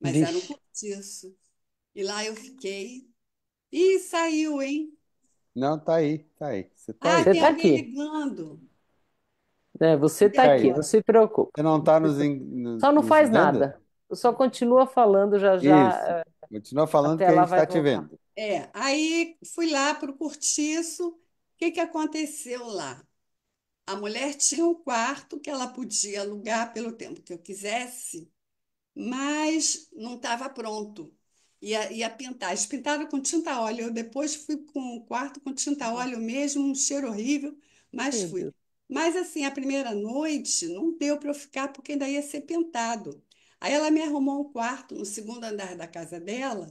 mas era um Vixe, cortiço. E lá eu fiquei. Ih, saiu, hein? Não, tá aí, tá aí. Você tá Ah, aí. você tem tá alguém aqui. ligando. Você E tá Tá aí. aqui, não agora? se preocupe. Você não tá Só não nos faz vendo? nada. Só continua falando já Isso. já, Continua falando até que a lá gente vai está te voltar. vendo. Aí fui lá para o cortiço. O que que aconteceu lá? A mulher tinha um quarto que ela podia alugar pelo tempo que eu quisesse, mas não estava pronto. Ia pintar. Eles pintaram com tinta óleo. Eu depois fui com o quarto com tinta óleo mesmo, um cheiro horrível, mas Meu fui. Deus, Mas assim, a primeira noite não deu para eu ficar porque ainda ia ser pintado. Aí ela me arrumou um quarto no segundo andar da casa dela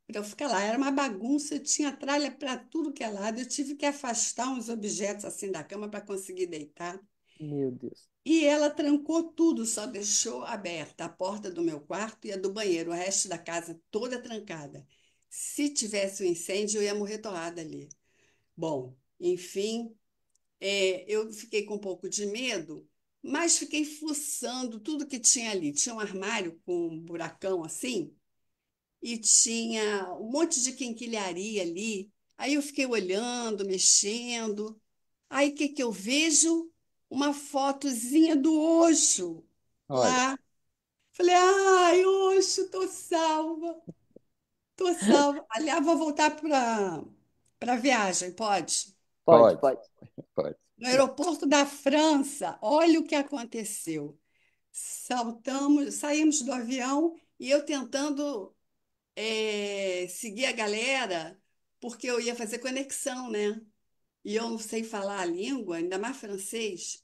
para eu ficar lá. Era uma bagunça, eu tinha tralha para tudo que é lado. Eu tive que afastar uns objetos assim da cama para conseguir deitar. meu Deus. E ela trancou tudo, só deixou aberta a porta do meu quarto e a do banheiro, o resto da casa toda trancada. Se tivesse um incêndio, eu ia morrer torrada ali. Bom, enfim, eu fiquei com um pouco de medo, mas fiquei fuçando tudo que tinha ali. Tinha um armário com um buracão assim, e tinha um monte de quinquilharia ali. Aí eu fiquei olhando, mexendo. Aí o que que eu vejo? Uma fotozinha do Osho Olha, lá. Falei, ai, Osho, tô salva, tô salva. Aliás, vou voltar para viagem, pode? Pode, pode, pode. pode. No aeroporto da França, olha o que aconteceu. Saímos do avião e eu tentando seguir a galera, porque eu ia fazer conexão, né? E eu não sei falar a língua, ainda mais francês.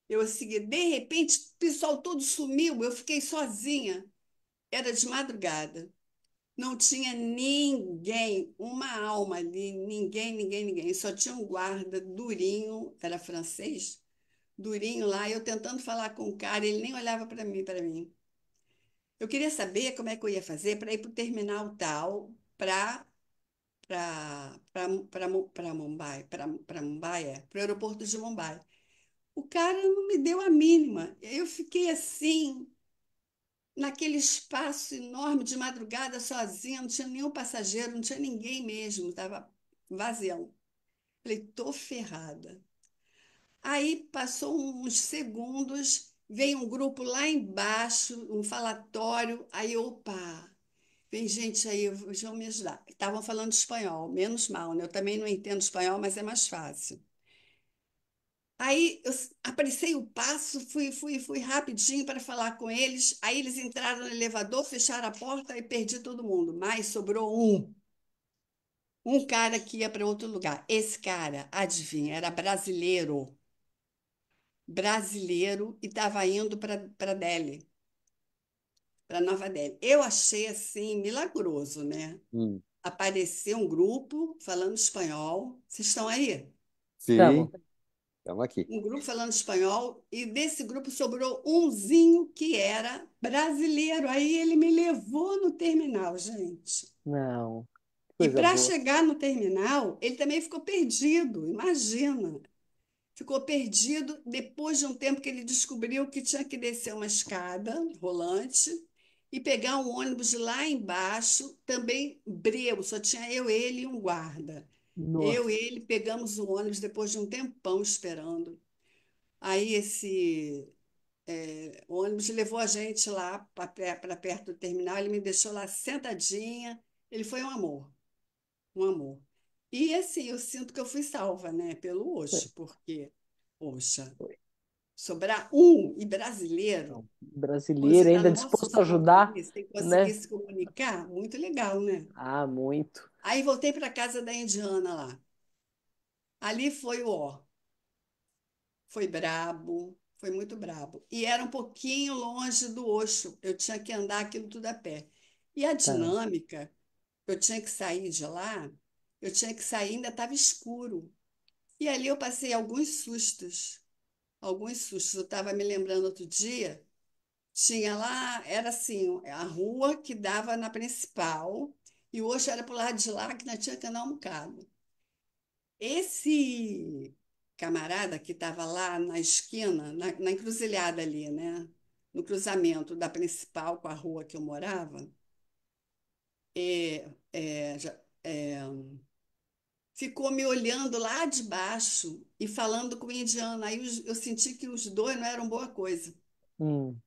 Eu segui, de repente, o pessoal todo sumiu, eu fiquei sozinha. Era de madrugada. Não tinha ninguém, uma alma ali, ninguém, ninguém, ninguém. Só tinha um guarda durinho, era francês, durinho lá, eu tentando falar com o cara, ele nem olhava para mim, para mim. Eu queria saber como é que eu ia fazer para ir para o terminal tal, para Mumbai, para Mumbai, para o aeroporto de Mumbai. O cara não me deu a mínima. Eu fiquei assim, naquele espaço enorme de madrugada, sozinha, não tinha nenhum passageiro, não tinha ninguém mesmo, estava vazião. Falei, tô ferrada. Aí passou uns segundos, veio um grupo lá embaixo, um falatório, aí, opa, vem gente aí, vão me ajudar. Estavam falando espanhol, menos mal, né? Eu também não entendo espanhol, mas é mais fácil. Aí eu apressei o passo, fui rapidinho para falar com eles. Aí eles entraram no elevador, fecharam a porta e perdi todo mundo. Mas sobrou um cara que ia para outro lugar. Esse cara, adivinha, era brasileiro e estava indo para Delhi, para Nova Delhi. Eu achei assim milagroso, né? Hum. Apareceu um grupo falando espanhol. Vocês estão aí? Tamo. Sim, estamos aqui. Um grupo falando espanhol, e desse grupo sobrou umzinho que era brasileiro. Aí ele me levou no terminal, gente. Não, E coisa para boa. chegar no terminal, ele também ficou perdido, imagina. Ficou perdido depois de um tempo que ele descobriu que tinha que descer uma escada rolante e pegar um ônibus lá embaixo, também breu, só tinha eu, ele e um guarda. Eu e Nossa, ele pegamos o ônibus depois de um tempão esperando. Aí o ônibus levou a gente lá para perto do terminal, ele me deixou lá sentadinha. Ele foi um amor, um amor. E assim, eu sinto que eu fui salva, né, pelo foi, Osho, porque, poxa, foi. sobrar um e brasileiro, Não, brasileiro usar ainda nosso disposto a ajudar, português, sem conseguir né? se comunicar, muito legal, né? Ah, muito. Aí voltei para casa da indiana lá. Ali foi o ó. Foi brabo, foi muito brabo. E era um pouquinho longe do Osho, eu tinha que andar aquilo tudo a pé. E a Tá. dinâmica, eu tinha que sair de lá, eu tinha que sair, ainda estava escuro. E ali eu passei alguns sustos, alguns sustos. Eu estava me lembrando outro dia, tinha lá, era assim, a rua que dava na principal, e o Osho era para o lado de lá, que nós tinha que andar um bocado. Esse camarada que estava lá na esquina, na encruzilhada ali, né? no cruzamento da principal com a rua que eu morava, é, é, já- é, ficou me olhando lá de baixo e falando com o indiano. Aí eu senti que os dois não eram boa coisa. Hum,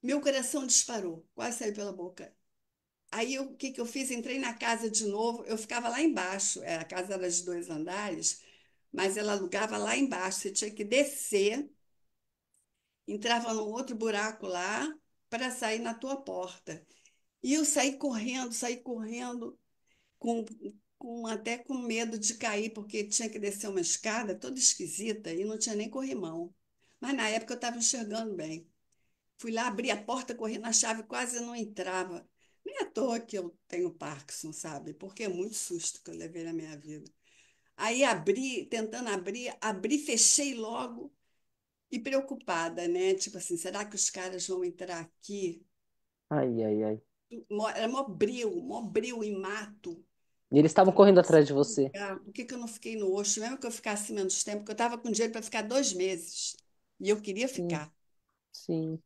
Meu coração disparou, quase saiu pela boca. O que que eu fiz? Entrei na casa de novo. Eu ficava lá embaixo. A casa era de 2 andares, mas ela alugava lá embaixo. Você tinha que descer, entrava num outro buraco lá para sair na tua porta. E eu saí correndo, com, até com medo de cair, porque tinha que descer uma escada toda esquisita e não tinha nem corrimão. Mas na época eu estava enxergando bem. Fui lá, abri a porta, corri na chave, quase não entrava. Nem à toa que eu tenho Parkinson, sabe? Porque é muito susto que eu levei na minha vida. Aí abri, tentando abrir, abri, fechei logo e preocupada, né? Tipo assim, será que os caras vão entrar aqui? ai, ai, ai. Era mó breu e mato. E eles estavam Falei, correndo "Nossa, atrás de você. por que que eu não fiquei no Osho? Mesmo que eu ficasse menos tempo, porque eu estava com dinheiro para ficar 2 meses. E eu queria Sim, ficar. sim.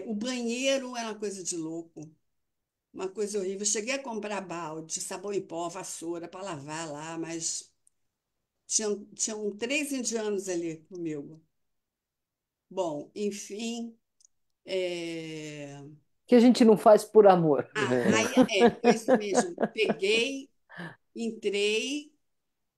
O banheiro era uma coisa de louco. Uma coisa horrível. Eu cheguei a comprar balde, sabão em pó, vassoura para lavar lá, mas tinham 3 indianos ali comigo. Bom, enfim. é, Que a gente não faz por amor. É. é isso mesmo. Peguei, entrei,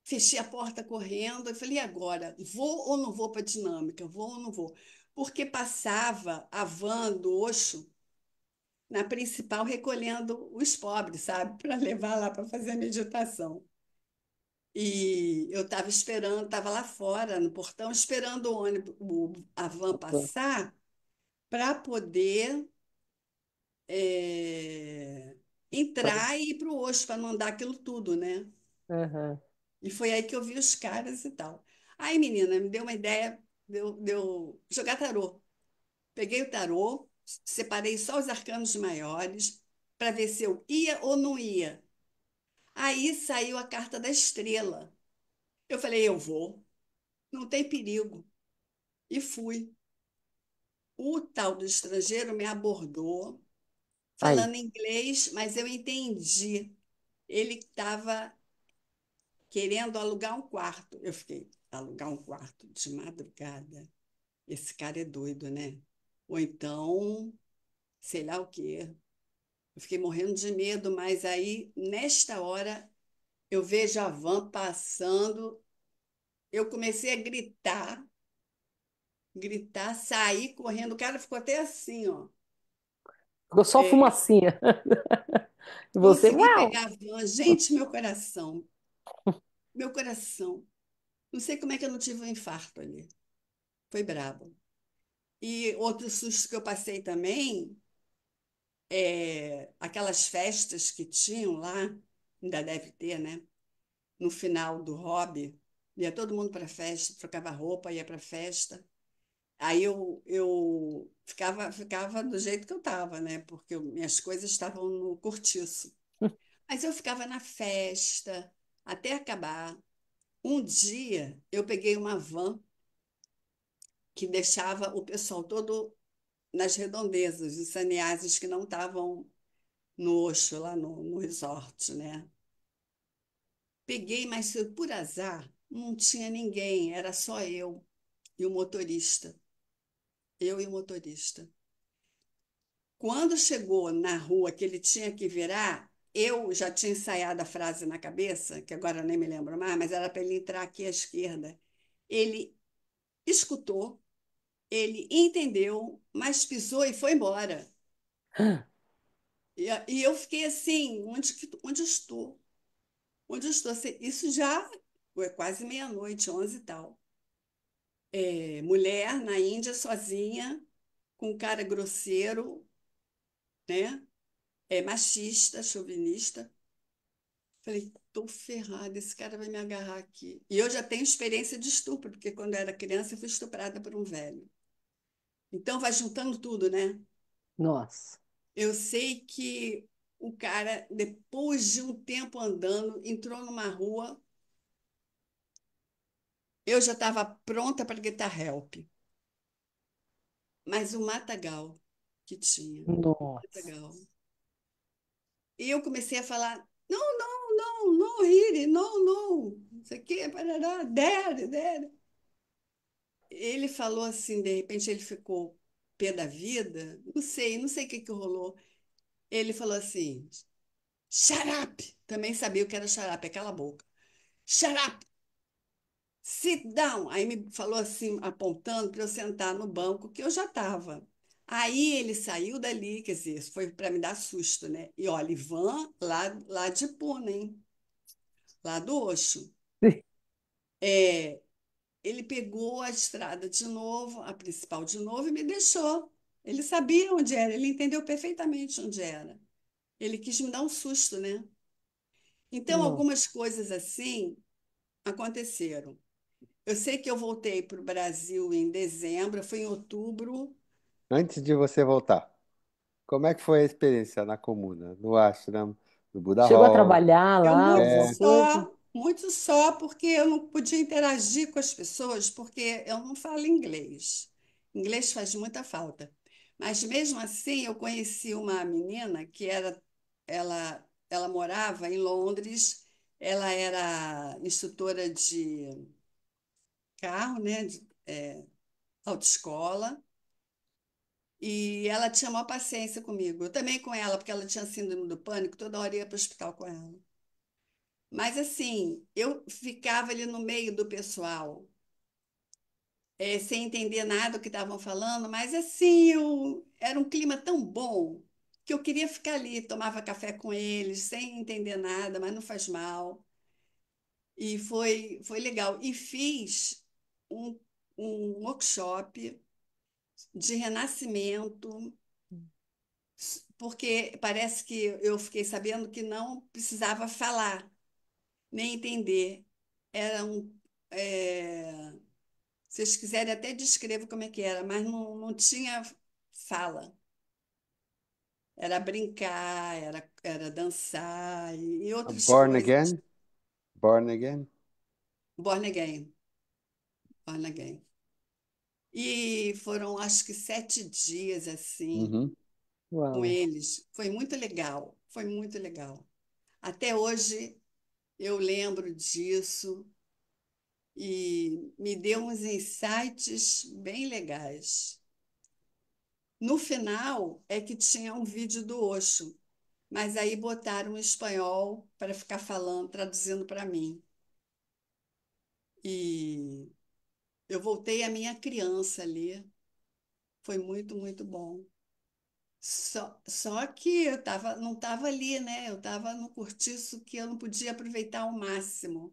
fechei a porta correndo e falei, e agora? Vou ou não vou para a dinâmica? Vou ou não vou? Porque passava a van do Osho na principal recolhendo os pobres, sabe? Para levar lá para fazer a meditação. E eu estava esperando, estava lá fora, no portão, esperando o ônibus, a van passar para poder é, entrar e ir para o Osho, para não andar aquilo tudo, né? Aham. E foi aí que eu vi os caras e tal. Aí, menina, me deu uma ideia, deu jogar tarô. Peguei o tarô, separei só os arcanos maiores para ver se eu ia ou não ia. Aí saiu a carta da estrela. Eu falei, eu vou, não tem perigo. E fui. O tal do estrangeiro me abordou, Aí. falando inglês, mas eu entendi. Ele estava querendo alugar um quarto. Eu fiquei, alugar um quarto de madrugada? Esse cara é doido, né? Ou então, sei lá o quê. Eu fiquei morrendo de medo, mas aí, nesta hora, eu vejo a van passando, eu comecei a gritar, sair correndo. O cara ficou até assim, ó. Ficou só É, fumacinha. E você, consegui uau! pegar a van. Gente, meu coração. Não sei como é que eu não tive um infarto ali. Foi brabo. E outro susto que eu passei também, aquelas festas que tinham lá, ainda deve ter, né? No final do hobby, ia todo mundo para a festa, trocava roupa, ia para a festa. Aí eu ficava do jeito que eu estava, né? Porque minhas coisas estavam no cortiço. Mas eu ficava na festa até acabar. Um dia eu peguei uma van que deixava o pessoal todo nas redondezas, os saniases que não estavam no Osho, lá no resort, né? Peguei, mas por azar não tinha ninguém, era só e o motorista. Eu e o motorista. Quando chegou na rua que ele tinha que virar, eu já tinha ensaiado a frase na cabeça, que agora eu nem me lembro mais, mas era para ele entrar aqui à esquerda. Ele escutou, ele entendeu, mas pisou e foi embora. E eu fiquei assim, onde estou? Onde estou? Isso já foi quase meia-noite, 11 e tal. Mulher na Índia sozinha, com um cara grosseiro, né? Machista, chauvinista. Falei, tô ferrada, esse cara vai me agarrar aqui. E eu já tenho experiência de estupro, porque quando eu era criança eu fui estuprada por um velho. Então vai juntando tudo, né? Nossa. Eu sei que o cara, depois de um tempo andando, entrou numa rua, eu já estava pronta para gritar help. mas o matagal que tinha. Nossa. Matagal. E eu comecei a falar, não, não, não, não, Riri, não, não, isso aqui é parará, dere, dere. Ele falou assim, de repente ele ficou pé da vida, não sei o que que rolou. Ele falou assim, shut up! Também sabia o que era shut up, é cala a boca. Shut up! Sit down! Aí me falou assim, apontando para eu sentar no banco que eu já estava. Aí ele saiu dali, quer dizer, isso foi para me dar susto, né? E olha, Ivan lá de Puna, hein? Lá do Oxo. É, ele pegou a estrada de novo, a principal de novo, e me deixou. Ele sabia onde era, ele entendeu perfeitamente onde era. Ele quis me dar um susto, né? Então, Nossa. algumas coisas assim aconteceram. Eu sei que eu voltei para o Brasil em dezembro, foi em outubro. Antes de você voltar, como é que foi a experiência na comuna, no ashram, no Buddha Chegou a Hall? trabalhar Eu lá, alguma coisa? muito só, porque eu não podia interagir com as pessoas, porque eu não falo inglês. Inglês faz muita falta. Mas mesmo assim, eu conheci uma menina que ela morava em Londres, ela era instrutora de carro, né, de autoescola, e ela tinha maior paciência comigo. Eu também com ela, porque ela tinha síndrome do pânico, toda hora ia para o hospital com ela. Mas assim, eu ficava ali no meio do pessoal, sem entender nada do que estavam falando, mas assim, era um clima tão bom que eu queria ficar ali, tomava café com eles, sem entender nada, mas não faz mal. E foi legal. E fiz um, um workshop de renascimento, porque parece que eu fiquei sabendo que não precisava falar, nem entender. Era um. é, Se vocês quiserem, até descrevo como é que era, mas não tinha fala. Era brincar, era dançar e outras Born coisas. again? Born again? Born again, born again. E foram, acho que 7 dias assim, Uhum. com Uau. eles. Foi muito legal, foi muito legal. Até hoje eu lembro disso e me deu uns insights bem legais. No final é que tinha um vídeo do Osho, mas aí botaram em espanhol para ficar falando, traduzindo para mim. E eu voltei à minha criança ali. Foi muito, muito bom. Só que não estava ali, né? Eu estava no cortiço que eu não podia aproveitar ao máximo.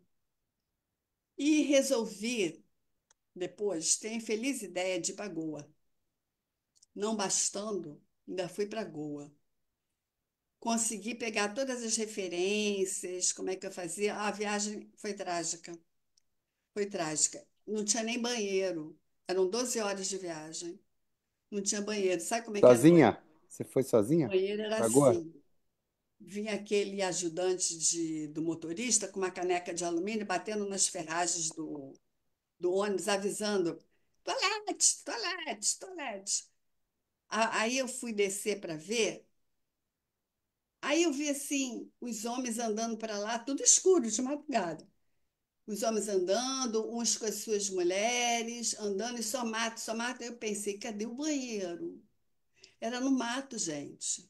E resolvi, depois, ter a infeliz ideia de ir para Goa. Não bastando, ainda fui para Goa. Consegui pegar todas as referências, como é que eu fazia. A viagem foi trágica. Foi trágica. Não tinha nem banheiro. Eram 12 horas de viagem. Não tinha banheiro. Sabe como é que era o banheiro? Sozinha? Você foi O sozinha? banheiro era Pra Goa? assim. Vinha aquele ajudante do motorista com uma caneca de alumínio batendo nas ferragens do ônibus, avisando: toalete, toalete, toalete. Aí eu fui descer para ver. Aí eu vi assim, os homens andando para lá, tudo escuro, de madrugada. Os homens andando, uns com as suas mulheres, andando e só mato, só mato. Aí eu pensei, cadê o banheiro? Era no mato, gente.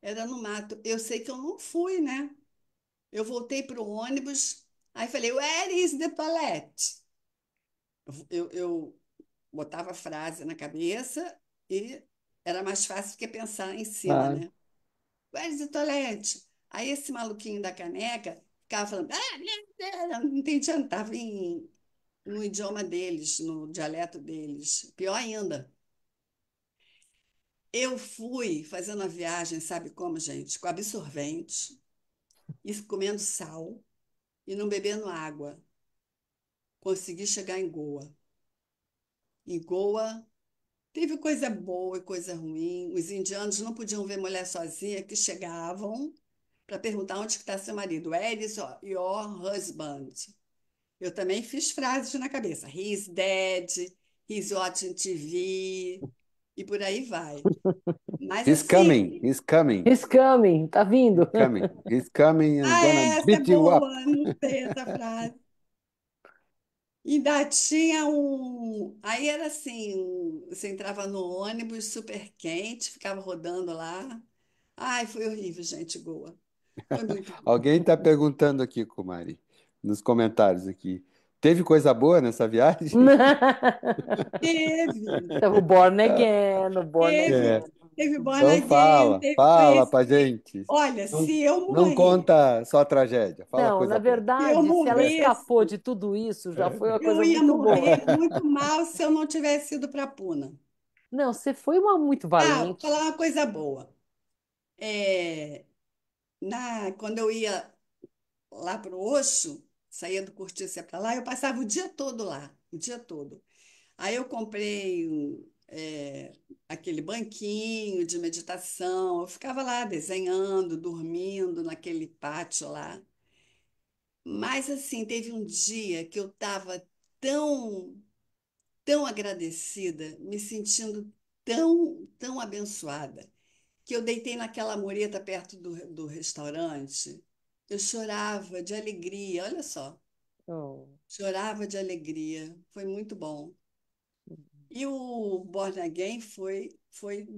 Era no mato. Eu sei que eu não fui, né? Eu voltei para o ônibus, aí falei, where is the toilet? Eu botava a frase na cabeça e era mais fácil que pensar em cima, Claro. né? Where is the toilet? Aí esse maluquinho da caneca ficava falando, não entendia, estava no idioma deles, no dialeto deles. Pior ainda, eu fui fazendo a viagem, sabe como, gente? Com absorvente, e comendo sal e não bebendo água. Consegui chegar em Goa. Em Goa, teve coisa boa e coisa ruim. Os indianos não podiam ver mulher sozinha, que chegavam para perguntar onde está seu marido. Where is your husband? Eu também fiz frases na cabeça. He is dead, He's Watching TV, e por aí vai. Mas He's assim, coming, he's coming, He's coming, tá he's vindo? coming, he's coming and gonna essa é beat you up. boa, não sei essa frase. Ainda tinha um. Aí era assim: você entrava no ônibus super quente, ficava rodando lá. Ai, foi horrível, gente, Goa. Foi muito ruim. Alguém está perguntando aqui, Kumari, nos comentários aqui. Teve coisa boa nessa viagem? Teve, Tava o Born Again, o Born teve, É. Again. teve Born Então Again, fala, teve fala pra conhecer. gente. Olha, Não, se eu não morrer, conta só a tragédia, fala Não, na coisa boa. se eu verdade, se ela morresse, escapou de tudo isso, já foi uma eu coisa ia muito boa. morrer muito mal se eu não tivesse ido para Puna. Não, você foi uma muito Ah, vou valente. falar uma coisa boa. É, quando eu ia lá para o Osho, saía do Cortiça para lá, eu passava o dia todo lá, o dia todo. Aí eu comprei aquele banquinho de meditação, eu ficava lá desenhando, dormindo naquele pátio lá. Mas assim, teve um dia que eu estava tão, tão agradecida, me sentindo tão, tão abençoada, que eu deitei naquela mureta perto do restaurante. Eu chorava de alegria, olha só, Oh. chorava de alegria. Foi muito bom. E o Born Again foi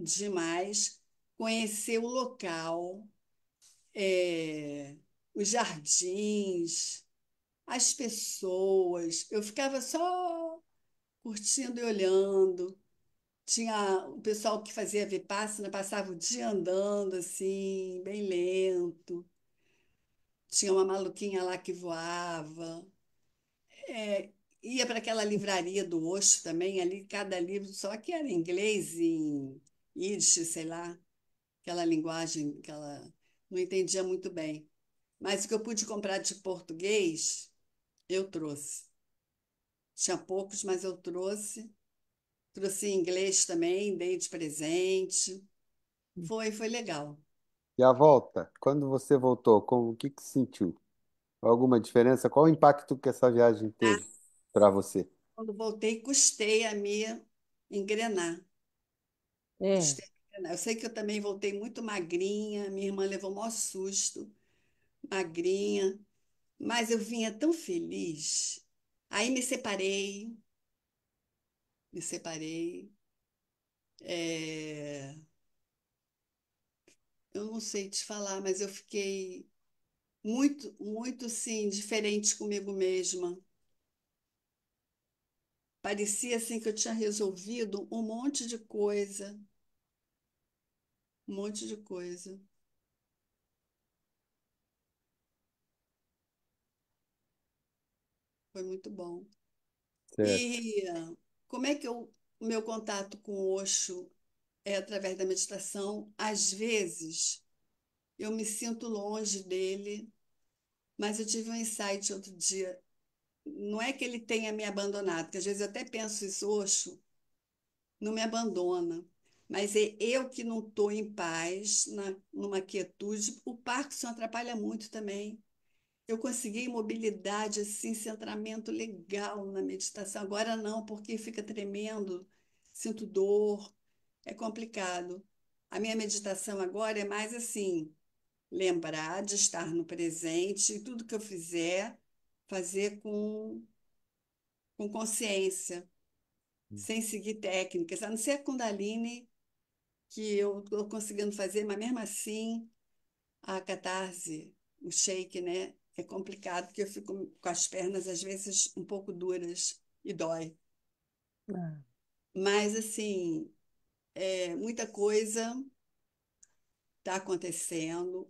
demais conhecer o local, é, os jardins, as pessoas. Eu ficava só curtindo e olhando. Tinha o pessoal que fazia Vipassana, passava o dia andando assim, bem lento. Tinha uma maluquinha lá que voava. É, ia para aquela livraria do Osho também, ali cada livro, só que era em inglês, em Yiddish, sei lá, aquela linguagem que ela não entendia muito bem. Mas o que eu pude comprar de português, eu trouxe. Tinha poucos, mas eu trouxe. Trouxe em inglês também, dei de presente. Foi legal. E a volta, quando você voltou, o que que sentiu? Alguma diferença? Qual o impacto que essa viagem Ah, teve para você? quando voltei, custei a me engrenar. É. Custei a me engrenar. Eu sei que eu também voltei muito magrinha, minha irmã levou o maior susto, magrinha, mas eu vinha tão feliz. Aí me separei. É, eu não sei te falar, mas eu fiquei muito, muito, sim, diferente comigo mesma. Parecia assim que eu tinha resolvido um monte de coisa. Foi muito bom. Certo. E como é que o meu contato com o Osho é através da meditação? Às vezes eu me sinto longe dele, mas eu tive um insight outro dia. Não é que ele tenha me abandonado, porque às vezes eu até penso isso, Osho não me abandona. Mas é eu que não estou em paz, numa quietude. O Parkinson atrapalha muito também. Eu consegui mobilidade, assim, centramento legal na meditação. Agora não, porque fica tremendo, sinto dor, é complicado. A minha meditação agora é mais assim, lembrar de estar no presente e tudo que eu fizer, fazer com consciência, sem seguir técnicas, a não ser a Kundalini, que eu estou conseguindo fazer, mas mesmo assim, a catarse, o shake, né? É complicado, porque eu fico com as pernas, às vezes, um pouco duras e dói. Ah, Mas, assim, muita coisa está acontecendo.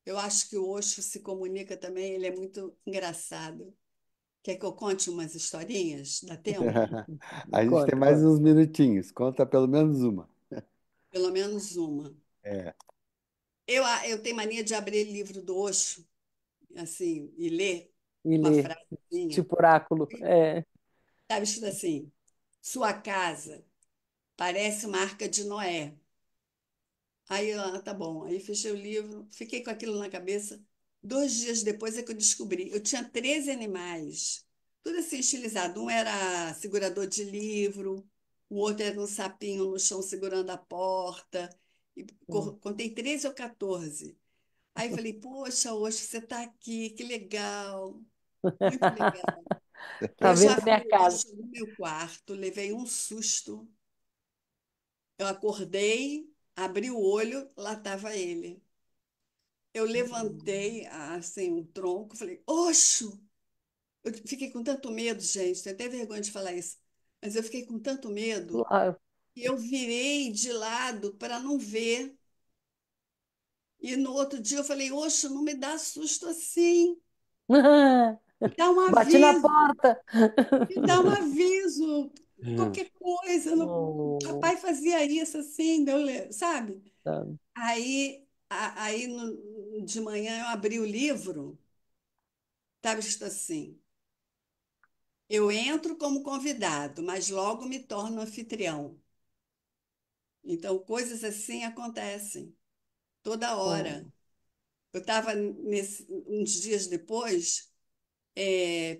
Eu acho que o Osho se comunica também, ele é muito engraçado. Quer que eu conte umas historinhas? Dá tempo? A gente tem conta, mais conta. uns minutinhos, conta pelo menos uma. Pelo menos uma. É, Eu tenho mania de abrir livro do Osho, assim, e ler E uma ler. frasezinha. Tipo oráculo. É. Estava escrito assim: sua casa parece uma arca de Noé. Aí eu, tá bom. Aí fechei o livro, fiquei com aquilo na cabeça. 2 dias depois é que eu descobri. Eu tinha 13 animais. tudo assim estilizado. Um era segurador de livro, o outro era um sapinho no chão segurando a porta. E Hum. contei 13 ou 14. Aí eu falei, poxa, hoje você está aqui, que legal, muito legal. Tá Eu vendo já a minha fui casa? hoje no meu quarto, levei um susto. Eu acordei, abri o olho, lá estava ele. Eu levantei, assim, um tronco, falei, oxo! Eu fiquei com tanto medo, gente, tenho até vergonha de falar isso, mas eu fiquei com tanto medo Claro. e eu virei de lado para não ver. E no outro dia eu falei, oxo, não me dá susto assim, me dá um Bati na aviso. porta. Me dá um aviso, Hum. qualquer coisa. O Oh, papai fazia isso assim, sabe? tá. Aí de manhã eu abri o livro, estava escrito assim: eu entro como convidado, mas logo me torno anfitrião. Então, coisas assim acontecem toda hora. Oh, Eu estava uns dias depois,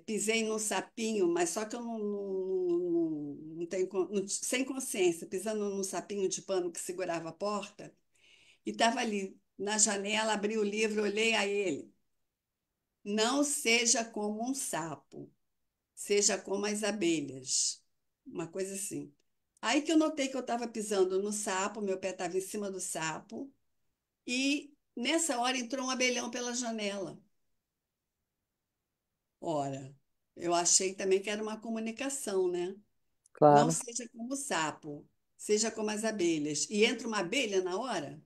pisei num sapinho, mas só que eu não tenho, sem consciência, pisando num sapinho de pano que segurava a porta, e estava ali na janela, abri o livro, olhei a ele. Não seja como um sapo, seja como as abelhas. Uma coisa assim. Aí que eu notei que eu estava pisando no sapo, meu pé estava em cima do sapo, e nessa hora entrou um abelhão pela janela. Ora, eu achei também que era uma comunicação, né? Não claro. seja como o sapo, seja como as abelhas. E entra uma abelha na hora.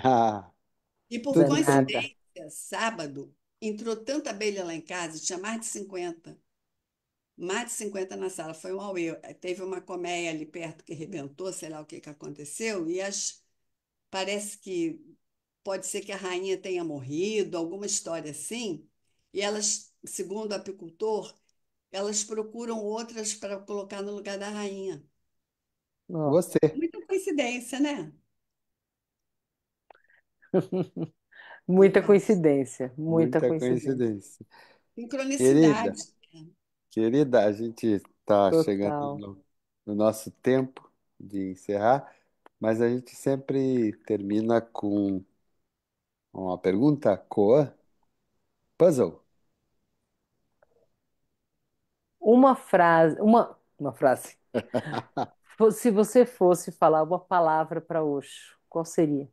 Ah, E por tudo bem. Danada. coincidência, sábado, entrou tanta abelha lá em casa, tinha mais de 50. Mais de 50 na sala. Foi um auê. Teve uma colmeia ali perto que arrebentou, sei lá o que que aconteceu, e parece que pode ser que a rainha tenha morrido, alguma história assim. E elas, segundo o apicultor, elas procuram outras para colocar no lugar da rainha. Nossa. Você, Muita coincidência, né? Muita Eu acho. coincidência. Muita muita coincidência. coincidência. Querida, Sincronicidade. querida, a gente está chegando Total. no nosso tempo de encerrar, mas a gente sempre termina com uma pergunta coa, puzzle. Uma frase. Se você fosse falar uma palavra para Osho, qual seria?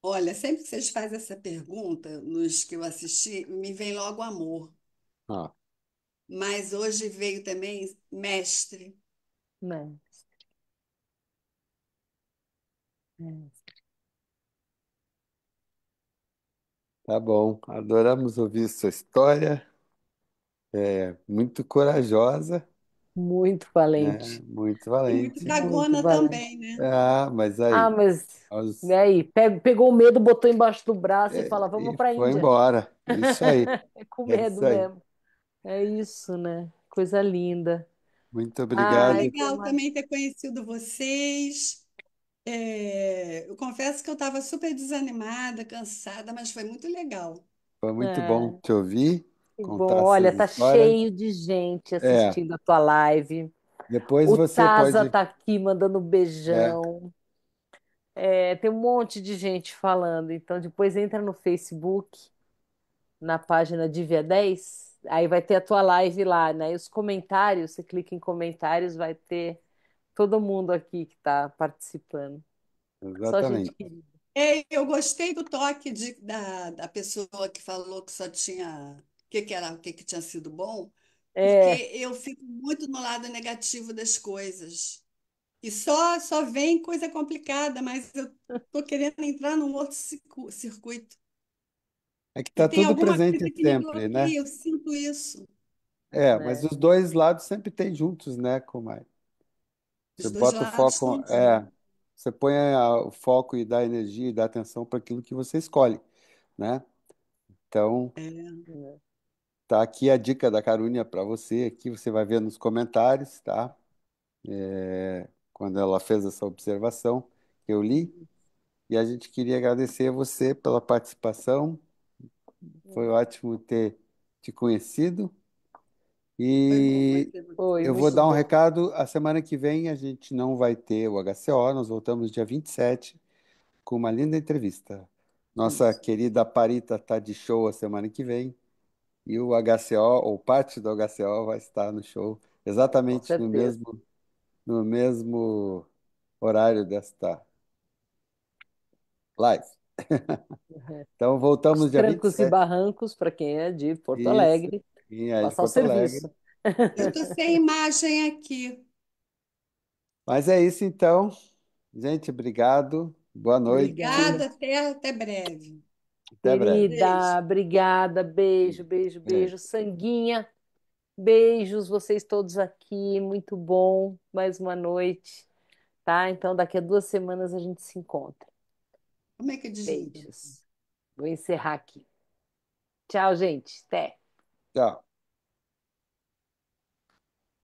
Olha, sempre que vocês fazem essa pergunta, nos que eu assisti, me vem logo amor. Ah, Mas hoje veio também mestre. Né? É. tá bom, adoramos ouvir sua história, muito corajosa, Muito né? valente. Muito E muito valente. Muito cagona valente. também, né? Ah, mas Ah, aí, mas e nós- aí? Pegou o medo, botou embaixo do braço e fala: Vamos e para a foi Índia. embora. Isso aí, É com é medo isso aí. mesmo. É isso, né? Coisa linda. Muito Foi Ai, obrigado. foi legal uma... também ter conhecido vocês. Eu confesso que eu estava super desanimada, cansada, mas foi muito legal. Foi muito bom É, te ouvir, que bom. contar essas Olha, tá histórias. cheio de gente É, assistindo a tua live. depois O você Taza pode. tá aqui mandando É, beijão. É, tem um monte de gente falando. Então, depois entra no Facebook, na página Divia 10. Aí vai ter a tua live lá, né? E os comentários, você clica em comentários, vai ter todo mundo aqui que tá participando. Só gente exatamente. querida. Eu gostei do toque da pessoa que falou que só tinha que era, o que, que tinha sido bom, porque É, eu fico muito no lado negativo das coisas. E só vem coisa complicada, mas eu estou querendo entrar num outro circuito. É que E está tem tudo alguma presente coisa que me sempre, né? bloqueia, eu sinto isso. É, mas né? os dois lados sempre tem juntos, né, Comai? Você Os dois bota o lados foco, estão juntos. você põe o foco e dá energia e dá atenção para aquilo que você escolhe, né? Então, É. É. tá aqui a dica da Carúnia para você, aqui você vai ver nos comentários, tá? Quando ela fez essa observação, eu li, e a gente queria agradecer a você pela participação, Foi ótimo ter te conhecido. Foi bom E conhecer Foi você. eu vou muito dar um bom. recado. A semana que vem a gente não vai ter o HCO, nós voltamos dia 27 com uma linda entrevista. Nossa Isso. querida Parita está de show a semana que vem e o HCO, ou parte do HCO, vai estar no show Com exatamente certeza. no mesmo horário desta live. Então Aos voltamos dia vinte e trancos e sete. barrancos, para quem é de Porto Isso, Alegre, em aí de passar o Porto Alegre. serviço. Eu tô sem imagem aqui. Mas é isso então. Gente, obrigado. Boa noite. Obrigada, até breve. Até breve. Querida, Beijo. obrigada. Beijo, beijo, Beijo. beijo. Sanguinha, beijos, vocês todos aqui. Muito bom. Mais uma noite, tá? Então, daqui a 2 semanas a gente se encontra. Como é que desliga? Beijos. Vou encerrar aqui. Tchau, gente. Até. Tchau.